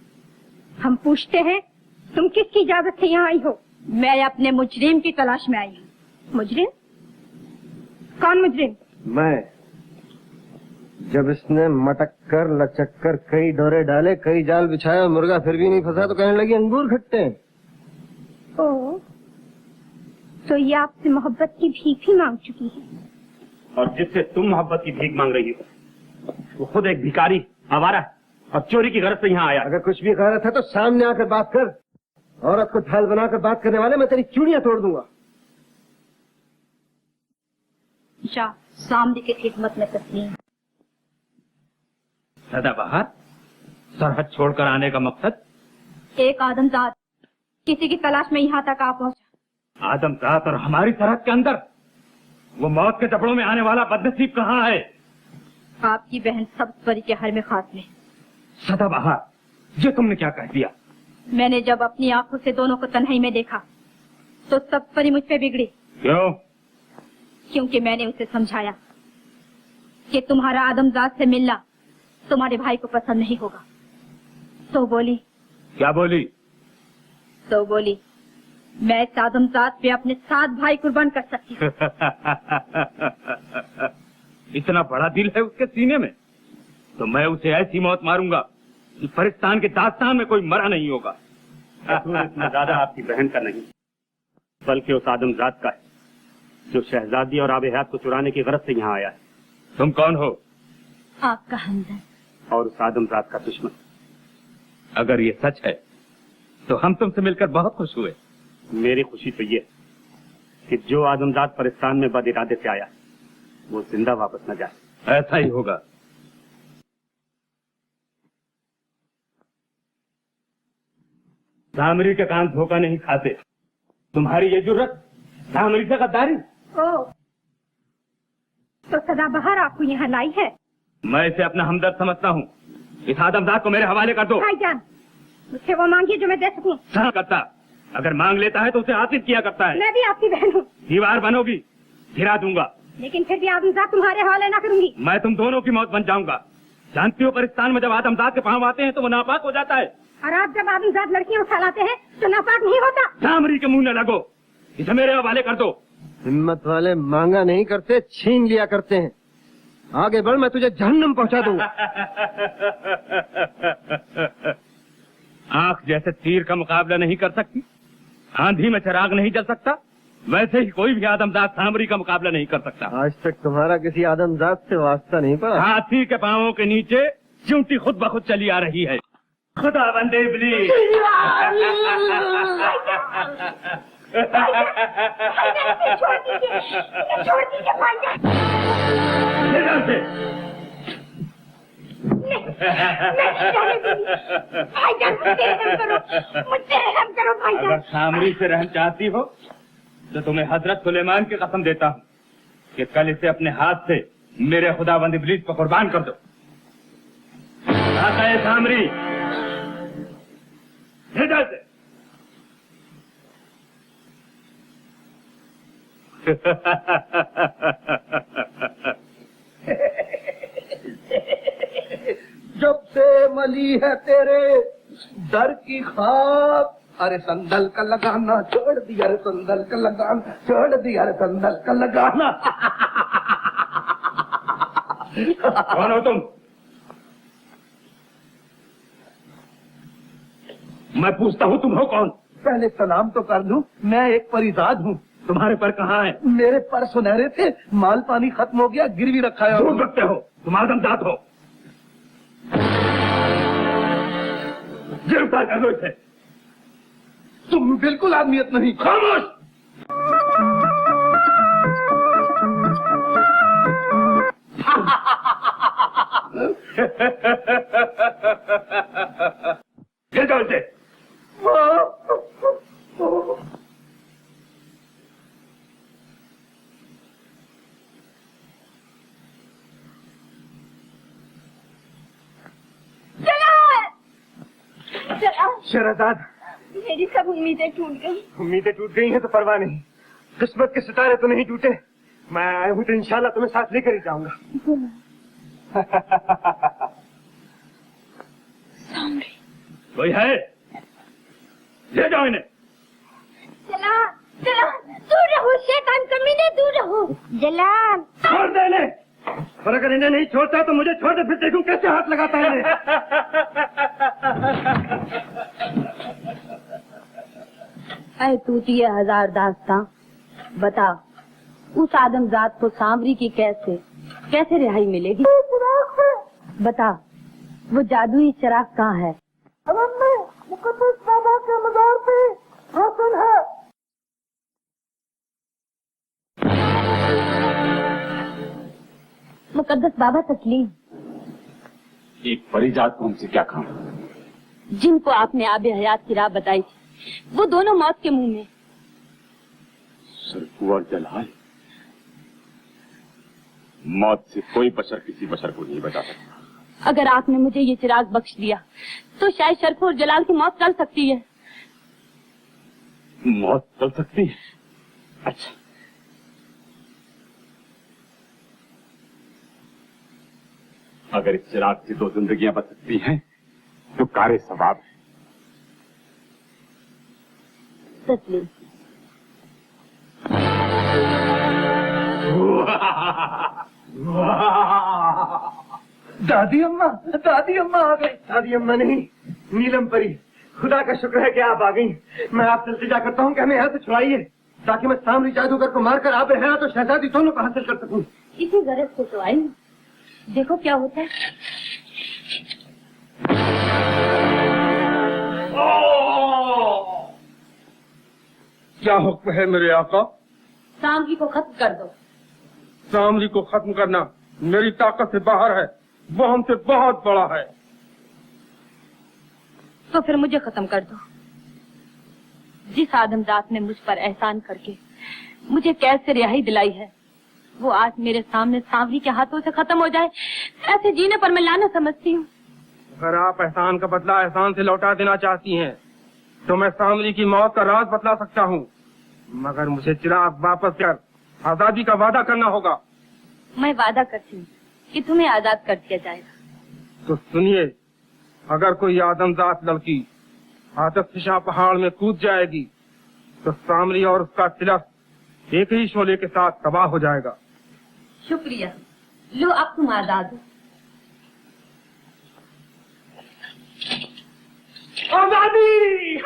हम पूछते हैं तुम किसकी इजाजत से यहाँ आई हो? मैं अपने मुजरिम की तलाश में आई हूँ। मुजरिम? कौन मुजरिम? मैं। जब इसने मटक कर लचक कर कई डोरे डाले, कई जाल बिछाया, मुर्गा फिर भी नहीं फंसा तो कहने लगी अंगूर खट्टे हैं। ओ, तो ये आपसे मोहब्बत की भीख भी मांग चुकी है। और जिससे तुम मोहब्बत की भीख मांग रही हो वो खुद एक भिखारी, आवारा और चोरी की गरज से यहाँ आया। अगर कुछ भी गलत है तो सामने आकर बात कर। औरत को ढाल बनाकर बात करने वाले मैं तेरी चूड़ियां तोड़ दूंगा। शाह सामने की खिदमत में तस्लीम। सदाबहार, सरहद छोड़कर आने का मकसद? एक आदमजाद किसी की तलाश में यहाँ तक आ पहुँचा। आदमजाद और हमारी सरहद के अंदर वो मौत के जबड़ों में आने वाला बदनसीब कहाँ है? आपकी बहन सबस्परी के हर में खास में। सदाबहार, ये तुमने क्या कह दिया? मैंने जब अपनी आंखों से दोनों को तन्हाई में देखा तो सबस्परी मुझ पे बिगड़ी। क्यों? क्योंकि मैंने उसे समझाया कि तुम्हारा आदमजाद से मिलना तुम्हारे भाई को पसंद नहीं होगा। तो बोली। क्या बोली? तो बोली मैं इस आदमजाद पे अपने 7 भाई कुर्बान कर सकती हूँ। इतना बड़ा दिल है उसके सीने में तो मैं उसे ऐसी मौत मारूंगा कि फरिस्तान के दास्तान में कोई मरा नहीं होगा। इतना ज्यादा आपकी बहन का नहीं बल्कि उस आदमजाद का है जो शहजादी और आबेहत को चुराने की गरज से यहाँ आया है। तुम कौन हो? आपका हमदर्द और उस आदमजात का दुश्मन। अगर ये सच है तो हम तुमसे मिलकर बहुत खुश हुए। मेरी खुशी तो ये कि जो आदमजात परिस्तान में बद इरादे से आया वो जिंदा वापस न जाए। ऐसा ही होगा। सामरी के कान धोखा नहीं खाते। तुम्हारी ये जुर्रत सामरी से गद्दारी। ओ, तो सदाबहार आपको यहाँ लाई है? मैं इसे अपना हमदर्द समझता हूँ। इस आदमजात को मेरे हवाले कर दो। भाईजान, मुझसे वो मांगिए जो मैं दे सकूं। हाँ करता। अगर मांग लेता है तो उसे हासिल किया करता है। मैं भी आपकी बहन हूँ। दीवार बनोगी, गिरा दूंगा। लेकिन फिर भी आदमजात तुम्हारे हवाले ना करूंगी। मैं तुम दोनों की मौत बन जाऊंगा। जानती हो परिस्तान में जब आदमजात के पांव आते हैं तो वो नापाक हो जाता है। और आप जब आदमजात लड़कियां उठा लाते हैं तो नापाक नहीं होता। सामरी के मुंह न लगो। इसे मेरे हवाले कर दो। हिम्मत वाले मांगा नहीं करते, छीन लिया करते हैं। आगे बढ़, मैं तुझे जहन्नम पहुंचा दूंगा। आंख जैसे तीर का मुकाबला नहीं कर सकती, आंधी में चिराग नहीं जल सकता, वैसे ही कोई भी आदमजात सामरी का मुकाबला नहीं कर सकता। आज तक तुम्हारा किसी आदमजात से वास्ता नहीं पड़ा। हाथी के पांवों के नीचे चूंटी खुद ब खुद चली आ रही है। खुदा बंदे इब्लीस। छोड़ दीजिए भाईजान। भाईजान मुझसे रहम करो, मुझसे रहम करो भाईजान। अगर सामरी से रहम चाहती हो तो तुम्हें हजरत सुलेमान की कसम देता हूँ कि कल इसे अपने हाथ से मेरे खुदाबंद इब्लीस पर कुर्बान कर दो। आता है सामरी, भेजा से। जब से मली है तेरे दर की खाक, अरे संदल का लगाना छोड़ दिया, अरे संदल का लगाना छोड़ दिया, अरे संदल का लगाना। कौन हो तुम? मैं पूछता हूँ तुम हो कौन? पहले सलाम तो कर लूं, मैं एक परिजाद हूँ। तुम्हारे पर कहाँ है? मेरे पर सुनहरे थे, माल पानी खत्म हो गया, गिरवी रखा है। झूठ रखते हो, तुम आदमजात हो। गिरफ्तार कर लो इसे। तुम बिल्कुल आदमियत नहीं। खामोश। गिर जाओ इसे। शहजाद, मेरी सब उम्मीदें टूट गई। उम्मीदें टूट गई हैं तो परवाह नहीं, किस्मत के सितारे तो नहीं टूटे। मैं आया हूँ तो इंशाल्लाह तुम्हें साथ लेकर ही जाऊंगा। सामरी, कोई है? ले जाओ इन्हें। चला चला, दूर रहो शैतान कमीने, दूर रहो। जलाल, छोड़ दे इन्हें। और अगर इन्हें नहीं छोड़ता तो मुझे छोड़ दे, फिर देखूं कैसे हाथ लगाता है इन्हें। ऐ तूतिए हजार दास्तां, बता उस आदमजात को सामरी की कैसे रिहाई मिलेगी? बता वो जादुई चिराग कहाँ है? मुकद्दस बाबा के मज़ार पे रोशन है। मुकद्दस बाबा तस्लीम, एक परिजात को हमसे क्या काम? जिनको आपने आबे हयात की राह बताई थी, वो दोनों मौत के मुंह में। सरफू और जलाल, मौत से कोई बशर किसी बशर को नहीं बचा सकता। अगर आपने मुझे ये चिराग बख्श दिया तो शायद शरफू और जलाल की मौत टल सकती है। मौत टल सकती है? अच्छा, अगर इस चिराग से 2 जिंदगियां बच सकती हैं तो कारे सवाब है। तस्लीम, दादी अम्मा आ गई। दादी अम्मा नहीं, नीलम परी, खुदा का शुक्र है कि आप आ गई। मैं आपसे इल्तिजा करता हूँ कि हमें यहाँ से छुड़ाइए, ताकि मैं सामरी जादूगर को मारकर आप है तो शहजादी दोनों को हासिल कर सकूं। इसी गरज से तो आई हूँ देखो क्या होता है। क्या हुक्म है मेरे आका? सामरी को खत्म कर दो। सामरी को खत्म करना मेरी ताकत से बाहर है, वो हमसे बहुत बड़ा है। तो फिर मुझे खत्म कर दो। जिस आदमजात ने मुझ पर एहसान करके मुझे कैद से रिहाई दिलाई है, वो आज मेरे सामने सांवरी के हाथों से खत्म हो जाए, ऐसे जीने पर मैं लाना समझती हूँ। अगर आप एहसान का बदला एहसान से लौटा देना चाहती हैं, तो मैं सांवरी की मौत का राज बतला सकता हूँ, मगर मुझे चिराग वापस कर आजादी का वादा करना होगा। मैं वादा करती हूँ कि तुम्हें आजाद कर दिया जाएगा। तो सुनिए, अगर कोई आदमजात लड़की आतशफिशा पहाड़ में कूद जाएगी, तो सांवरी और उसका तिलक एक ही शोले के साथ तबाह हो जाएगा। शुक्रिया। लो अब तुम आजाद हो। आजादी!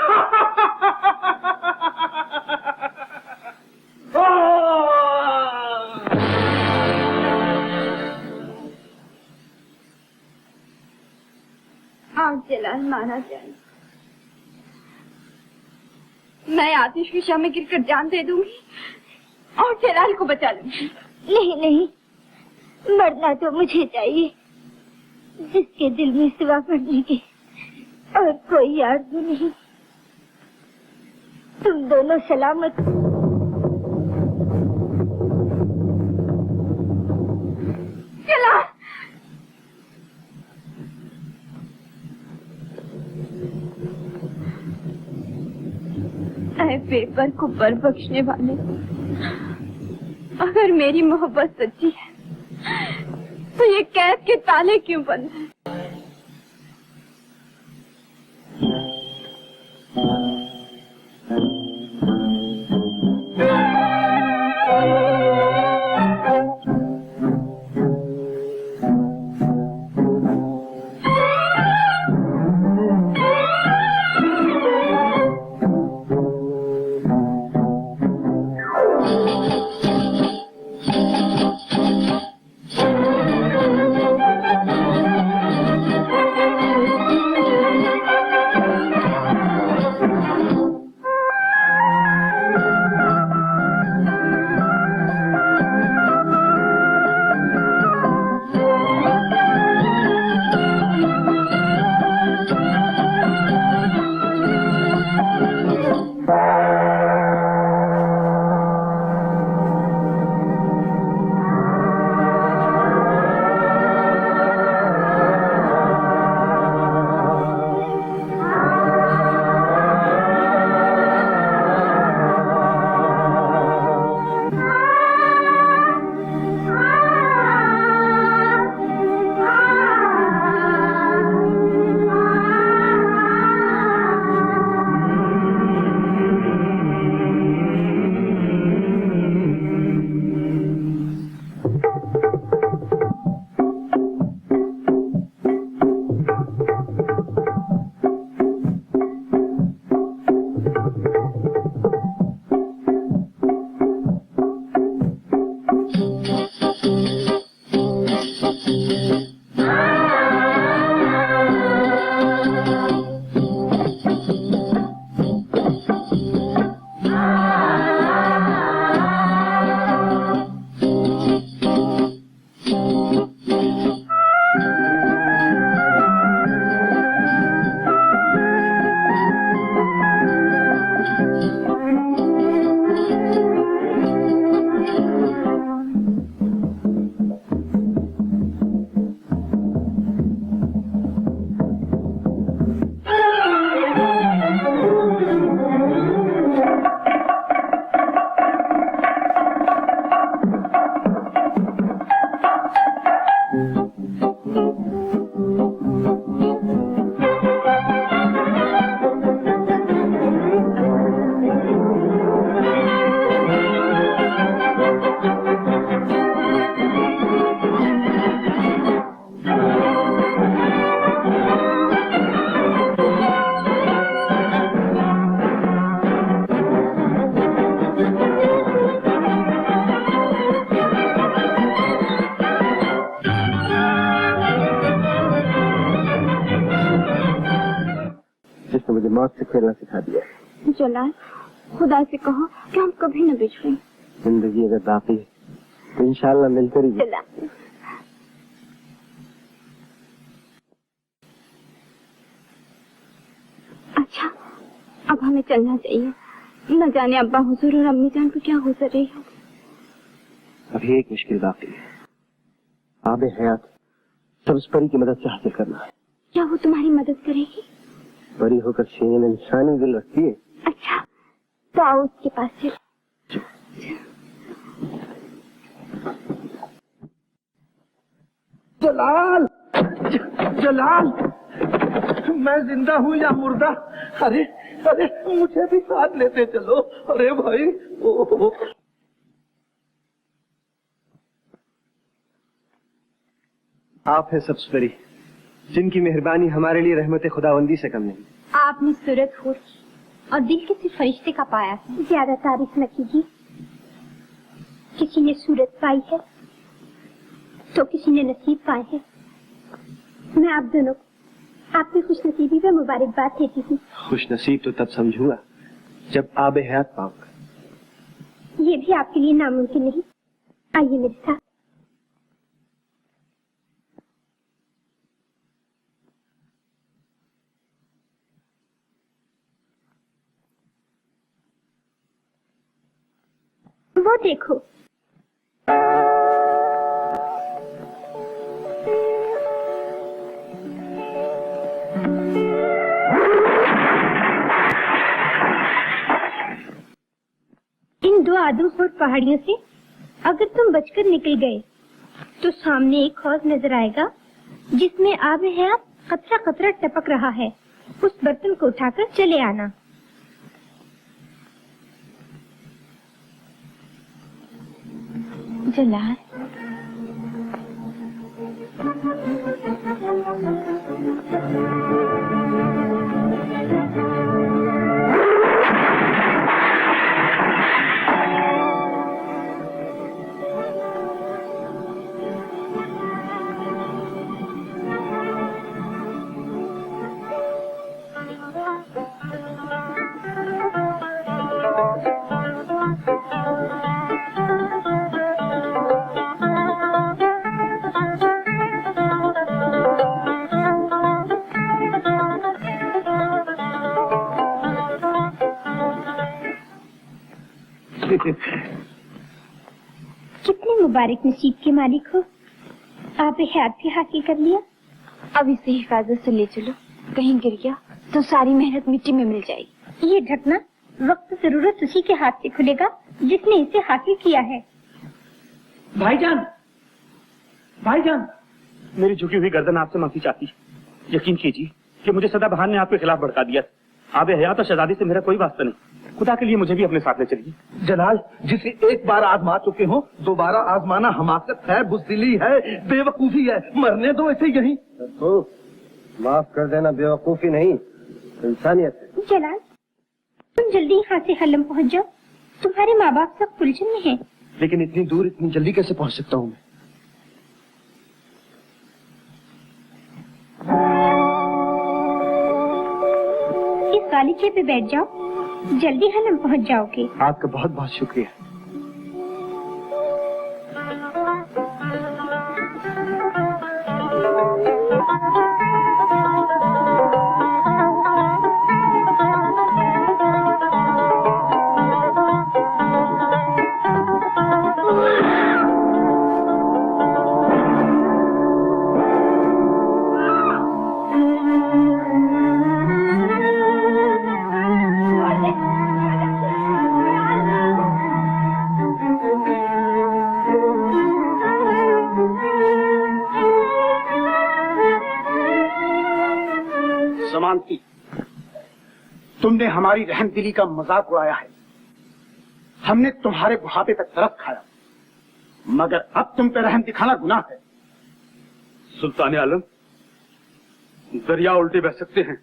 आज जलाल मारा जाए, मैं आतिशफिशा में गिरकर जान दे दूंगी और जलाल को बचा लूंगी। नहीं नहीं, मरना तो मुझे चाहिए, जिसके दिल में सिवा पड़ने के और कोई आरज़ू नहीं। तुम दोनों सलामत। जलाल! ऐ बेपर को बर बख्शने वाले, अगर मेरी मोहब्बत सच्ची है तो ये कैद के ताले क्यों बंद हैं? जिसने मुझे मौत से खेलना सिखा दिया। जलाल, खुदा से कहो कि हम कभी न बिछड़े। जिंदगी अगर बाकी है तो इंशाल्लाह मिलकर ही। अच्छा, अब हमें चलना चाहिए। न जाने अब्बा हुजूर और अम्मी जान को क्या गुजर रही हो। अभी एक मुश्किल बाकी है, आबे हयात सब्ज परी की मदद से हासिल करना है। क्या वो तुम्हारी मदद करेगी? परी होकर शीन इंसानी दिल रखती है। अच्छा, तो आओ उसके पास से। जलाल, जलाल, मैं जिंदा हूँ या मुर्दा? अरे अरे, मुझे भी साथ लेते चलो। अरे भाई, ओहो। आप है सब्ज परी, जिनकी मेहरबानी हमारे लिए रहमत खुदावंदी से कम नहीं। आपने सूरत हूर और दिल किसी फरिश्ते का पाया है। ज्यादा तारीफ न कीजिए। किसी ने सूरत पाई है तो किसी ने नसीब पाए हैं। मैं आप दोनों को आपकी खुश नसीबी पे मुबारकबाद देती हूँ। खुश नसीब तो तब समझूंगा जब आबे हयात पाऊंगा। ये भी आपके लिए नामुमकिन नहीं। आइए मेरे साथ। वो देखो, इन दो आदमखोर पहाड़ियों से अगर तुम बचकर निकल गए तो सामने एक हौज नजर आएगा जिसमें आब हयात कतरा कतरा टपक रहा है। उस बर्तन को उठाकर चले आना। जलाल, कितने मुबारक नसीब के मालिक हो। आप हयात भी हासिल कर लिया। अब इसे हिफाजत से ले चलो, कहीं गिर गया तो सारी मेहनत मिट्टी में मिल जाएगी। ये ढकना वक्त जरूरत उसी के हाथ से खुलेगा जिसने इसे हासिल किया है। भाईजान, भाईजान, मेरी झुकी हुई गर्दन आपसे माफी चाहती। यकीन कीजिए कि मुझे सदाबहार ने आपके खिलाफ भड़का दिया। आबे हयात और शहजादी से मेरा कोई वास्ता नहीं। खुदा के लिए मुझे भी अपने साथ ले चलिए। जलाल, जिसे एक बार आजमा चुके हो दोबारा आजमाना हमाकत है, बुज़दिली है, बेवकूफी है। मरने दो इसे यहीं। तो माफ कर देना बेवकूफी नहीं, इंसानियत है। जलाल, तुम जल्दी यहाँ से हलम पहुँच जाओ। तुम्हारे माँ बाप सब उलझन में हैं। लेकिन इतनी दूर इतनी जल्दी कैसे पहुँच सकता हूँ मैं? इस गालीचे पे बैठ जाओ, जल्दी हलम पहुँच जाओगे। आपका बहुत बहुत शुक्रिया। तुमने हमारी रहमदिली का मजाक उड़ाया है। हमने तुम्हारे बुढ़ापे तक तरस खाया, मगर अब तुम पे रहम दिखाना गुनाह है। सुल्तान आलम, दरिया उल्टे बह सकते हैं,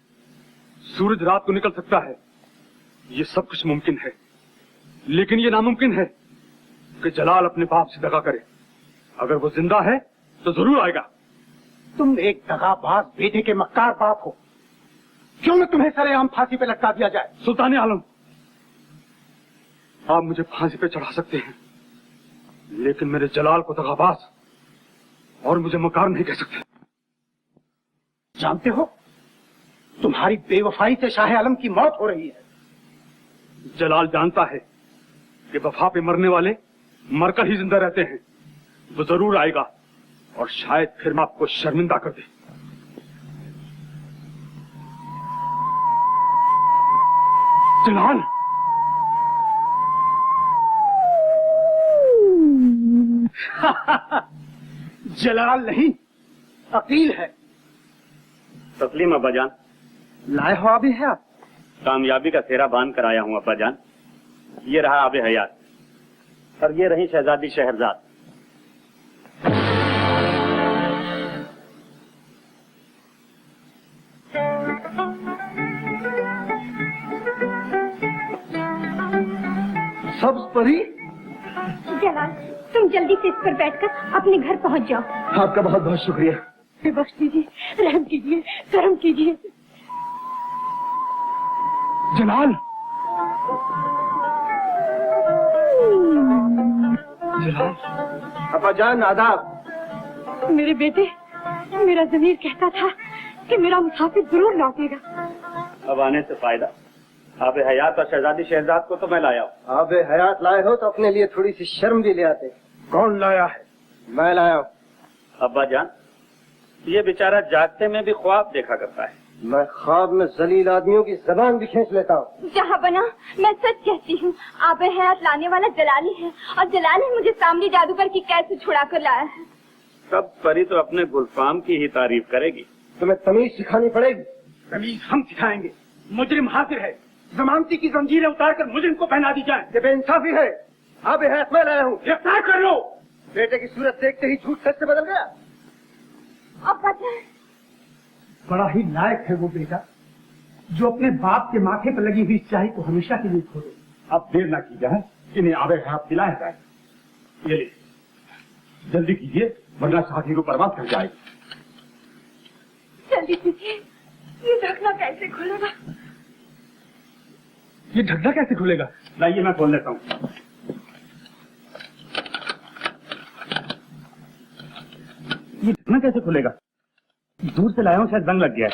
सूरज रात को निकल सकता है, ये सब कुछ मुमकिन है, लेकिन ये नामुमकिन है कि जलाल अपने बाप से दगा करे। अगर वो जिंदा है तो जरूर आएगा। तुम एक दगाबाज बेटे के मक्कार बाप हो। क्यों न तुम्हें सरेआम फांसी पे लटका दिया जाए। सुल्तान आलम, आप मुझे फांसी पे चढ़ा सकते हैं, लेकिन मेरे जलाल को दगाबाज और मुझे मकार नहीं कह सकते। जानते हो, तुम्हारी बेवफाई से शाह आलम की मौत हो रही है। जलाल जानता है कि वफा पे मरने वाले मरकर ही जिंदा रहते हैं। वो जरूर आएगा और शायद फिर मैं आपको शर्मिंदा कर दे। जलाल, जलाल नहीं, अकील है। तस्लीम अब्बाजान। लाए हो आबे हयात? कामयाबी का सेहरा बांध कर आया हूँ अब्बाजान। ये रहा आबे हयात और ये रही शहजादी शहरजाद। सब्ज परी। जलाल, तुम जल्दी से इस पर बैठकर अपने घर पहुंच जाओ। आपका बहुत बहुत शुक्रिया। बख्श दीजिए, रहम कीजिए, करम कीजिए। जलाल, जलाल। अब्बाजान आदाब। मेरे बेटे, मेरा ज़मीर कहता था कि मेरा मुसाफिर जरूर लौटेगा। अब आने से फायदा। आबे हयात और शहजादी शहजाद को तो मैं लाया हूँ। आबे हयात लाए हो तो अपने लिए थोड़ी सी शर्म भी ले आते। कौन लाया है? मैं लाया हूँ। अब्बाजान, ये बेचारा जागते में भी ख्वाब देखा करता है। मैं ख्वाब में जलील आदमियों की जबान भी खींच लेता हूँ। जहाँ बना, मैं सच कहती हूँ, आबे हयात लाने वाला जलाली है और जलाल ही मुझे सामरी जादूगर की कैद से छुड़ा कर लाया है। सब परी तो अपने गुलफाम की ही तारीफ करेगी। तुम्हें तमीज सिखानी पड़ेगी। तमीज हम सिखाएंगे। मुजरिम हाजिर है, जमानती की जंजीरें उतार कर मुजरिम को पहना दी जाए। ये बेइंसाफी है। आबे हयात मैं लाया हूँ। गिरफ्तार कर लो। बेटे की सूरत देखते ही झूठ सच से बदल गया। अब्बाजान, बड़ा ही लायक है वो बेटा जो अपने बाप के माथे पर लगी हुई स्याही को हमेशा के लिए छोड़े। अब देर ना की जाए, इन्हें आबे हयात पिलाया जाए। ये ले, जल्दी कीजिए वरना साथी को बर्बाद कर जाएगी। जल्दी कीजिए, ये ढकना कैसे खुलेगा? ये ढकना कैसे खुलेगा? लाइए मैं खोल लेता हूँ। ये ढकना कैसे खुलेगा? दूर से लाया हूँ, शायद जंग लग गया है।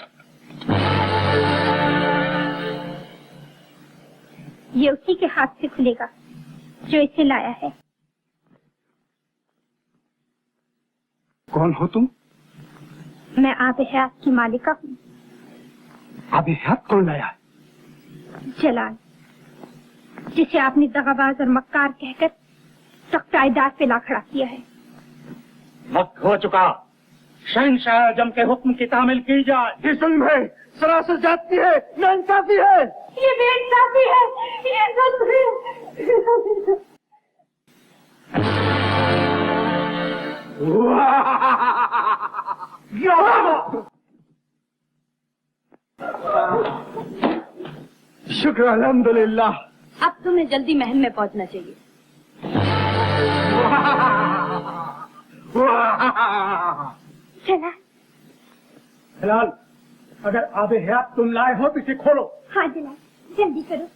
ये उसी के हाथ से खुलेगा जो इसे लाया है। कौन हो तुम? मैं आबे हयात की मालिका हूँ। आबे हयात कौन लाया? जलाल, जिसे आपने दगाबाज और मक्कार कहकर तख्ताएदार पे ला खड़ा किया है। वक्त हो चुका, शहंशाह आजम के हुक्म की तामील की जाए। ये जुल्म है, सरासर जाती है, नाइंसाफी है। ये बेइंसाफी है, ये जुल्म है। शुक्र अल्हम्दुलिल्लाह। अब तुम्हें जल्दी महल में पहुंचना चाहिए। जलाल, जलाल, अगर आबे हयात तुम लाए हो तो इसे खोलो। हाँ जलाल, जल्दी करो।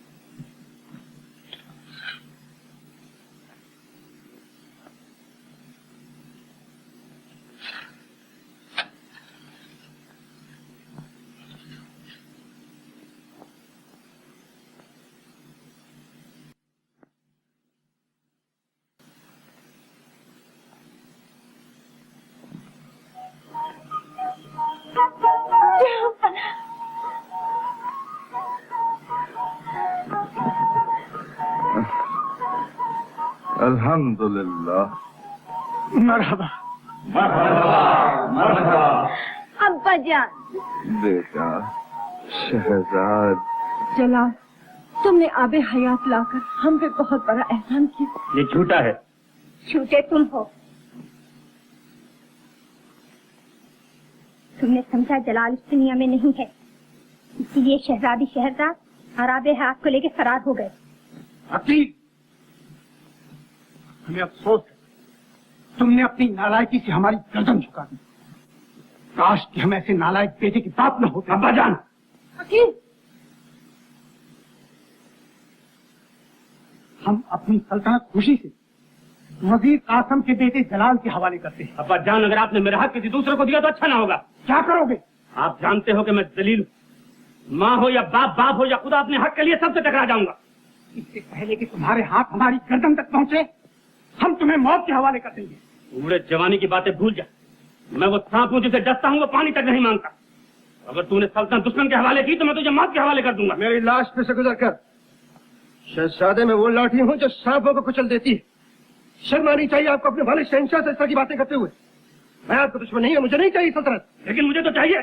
अल्हम्दुलिल्लाह। मरहबा मरहबा। अब्बा जान। बेटा शहजाद। जलाल, तुमने आबे हयात लाकर हम पे बहुत बड़ा एहसान किया। ये झूठा है। झूठे तुम हो। तुमने समझा जलाल इस दुनिया में नहीं है, इसीलिए शहजादी शहरजाद और आबे हयात को लेकर फरार हो गए। अकील, हमें अफसोस है, तुमने अपनी नालायकी से हमारी गर्दन झुका दी। काश कि हम ऐसे नालायक बेटे के बाप न होते। अब्बाजान, फकीर, हम अपनी सल्तनत खुशी से वजीर कासम के बेटे जलाल के हवाले करते हैं। अब्बा जान, अगर आपने मेरा हक किसी दूसरे को दिया तो अच्छा ना होगा। क्या करोगे? आप जानते हो कि मैं दलील हूँ। माँ हो या बाप, बाप हो या खुदा, अपने हक के लिए सबसे टकरा जाऊंगा। इससे पहले कि तुम्हारे हाथ हमारी गर्दन तक पहुँचे, हम तुम्हें मौत के हवाले कर देंगे। बूढ़े जवानी की बातें भूल जा। मैं वो सांप हूँ जिसे डसता हूँ, वो पानी तक नहीं मांगता। अगर तूने सल्तनत दुश्मन के हवाले की तो मैं तुझे मौत के हवाले कर दूंगा। मेरी लाश पे से गुजर कर शहजादे में वो लाठी हूँ जो सांपों को कुचल देती है। शर्म आनी चाहिए आपको अपने वाले शहंशाह से इस तरह की बातें करते हुए। मैं आपका दुश्मन नहीं है, मुझे नहीं चाहिए सल्तनत, लेकिन मुझे तो चाहिए।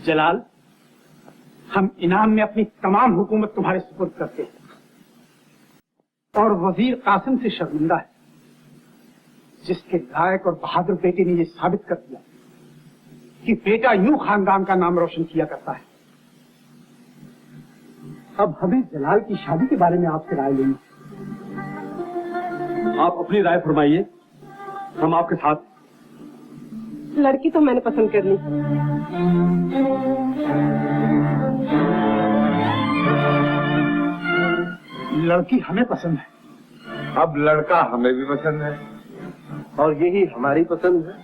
जलाल, हम इनाम में अपनी तमाम हुकूमत तुम्हारे सुपुर्द करते हैं और वजीर कासिम से शर्मिंदा है, जिसके लायक और बहादुर बेटे ने ये साबित कर दिया कि बेटा यूं खानदान का नाम रोशन किया करता है। अब हमें जलाल की शादी के बारे में आपसे राय लेनी। आप अपनी राय फरमाइए, हम आपके साथ। लड़की तो मैंने पसंद कर ली। लड़की हमें पसंद है। अब लड़का हमें भी पसंद है और यही हमारी पसंद है।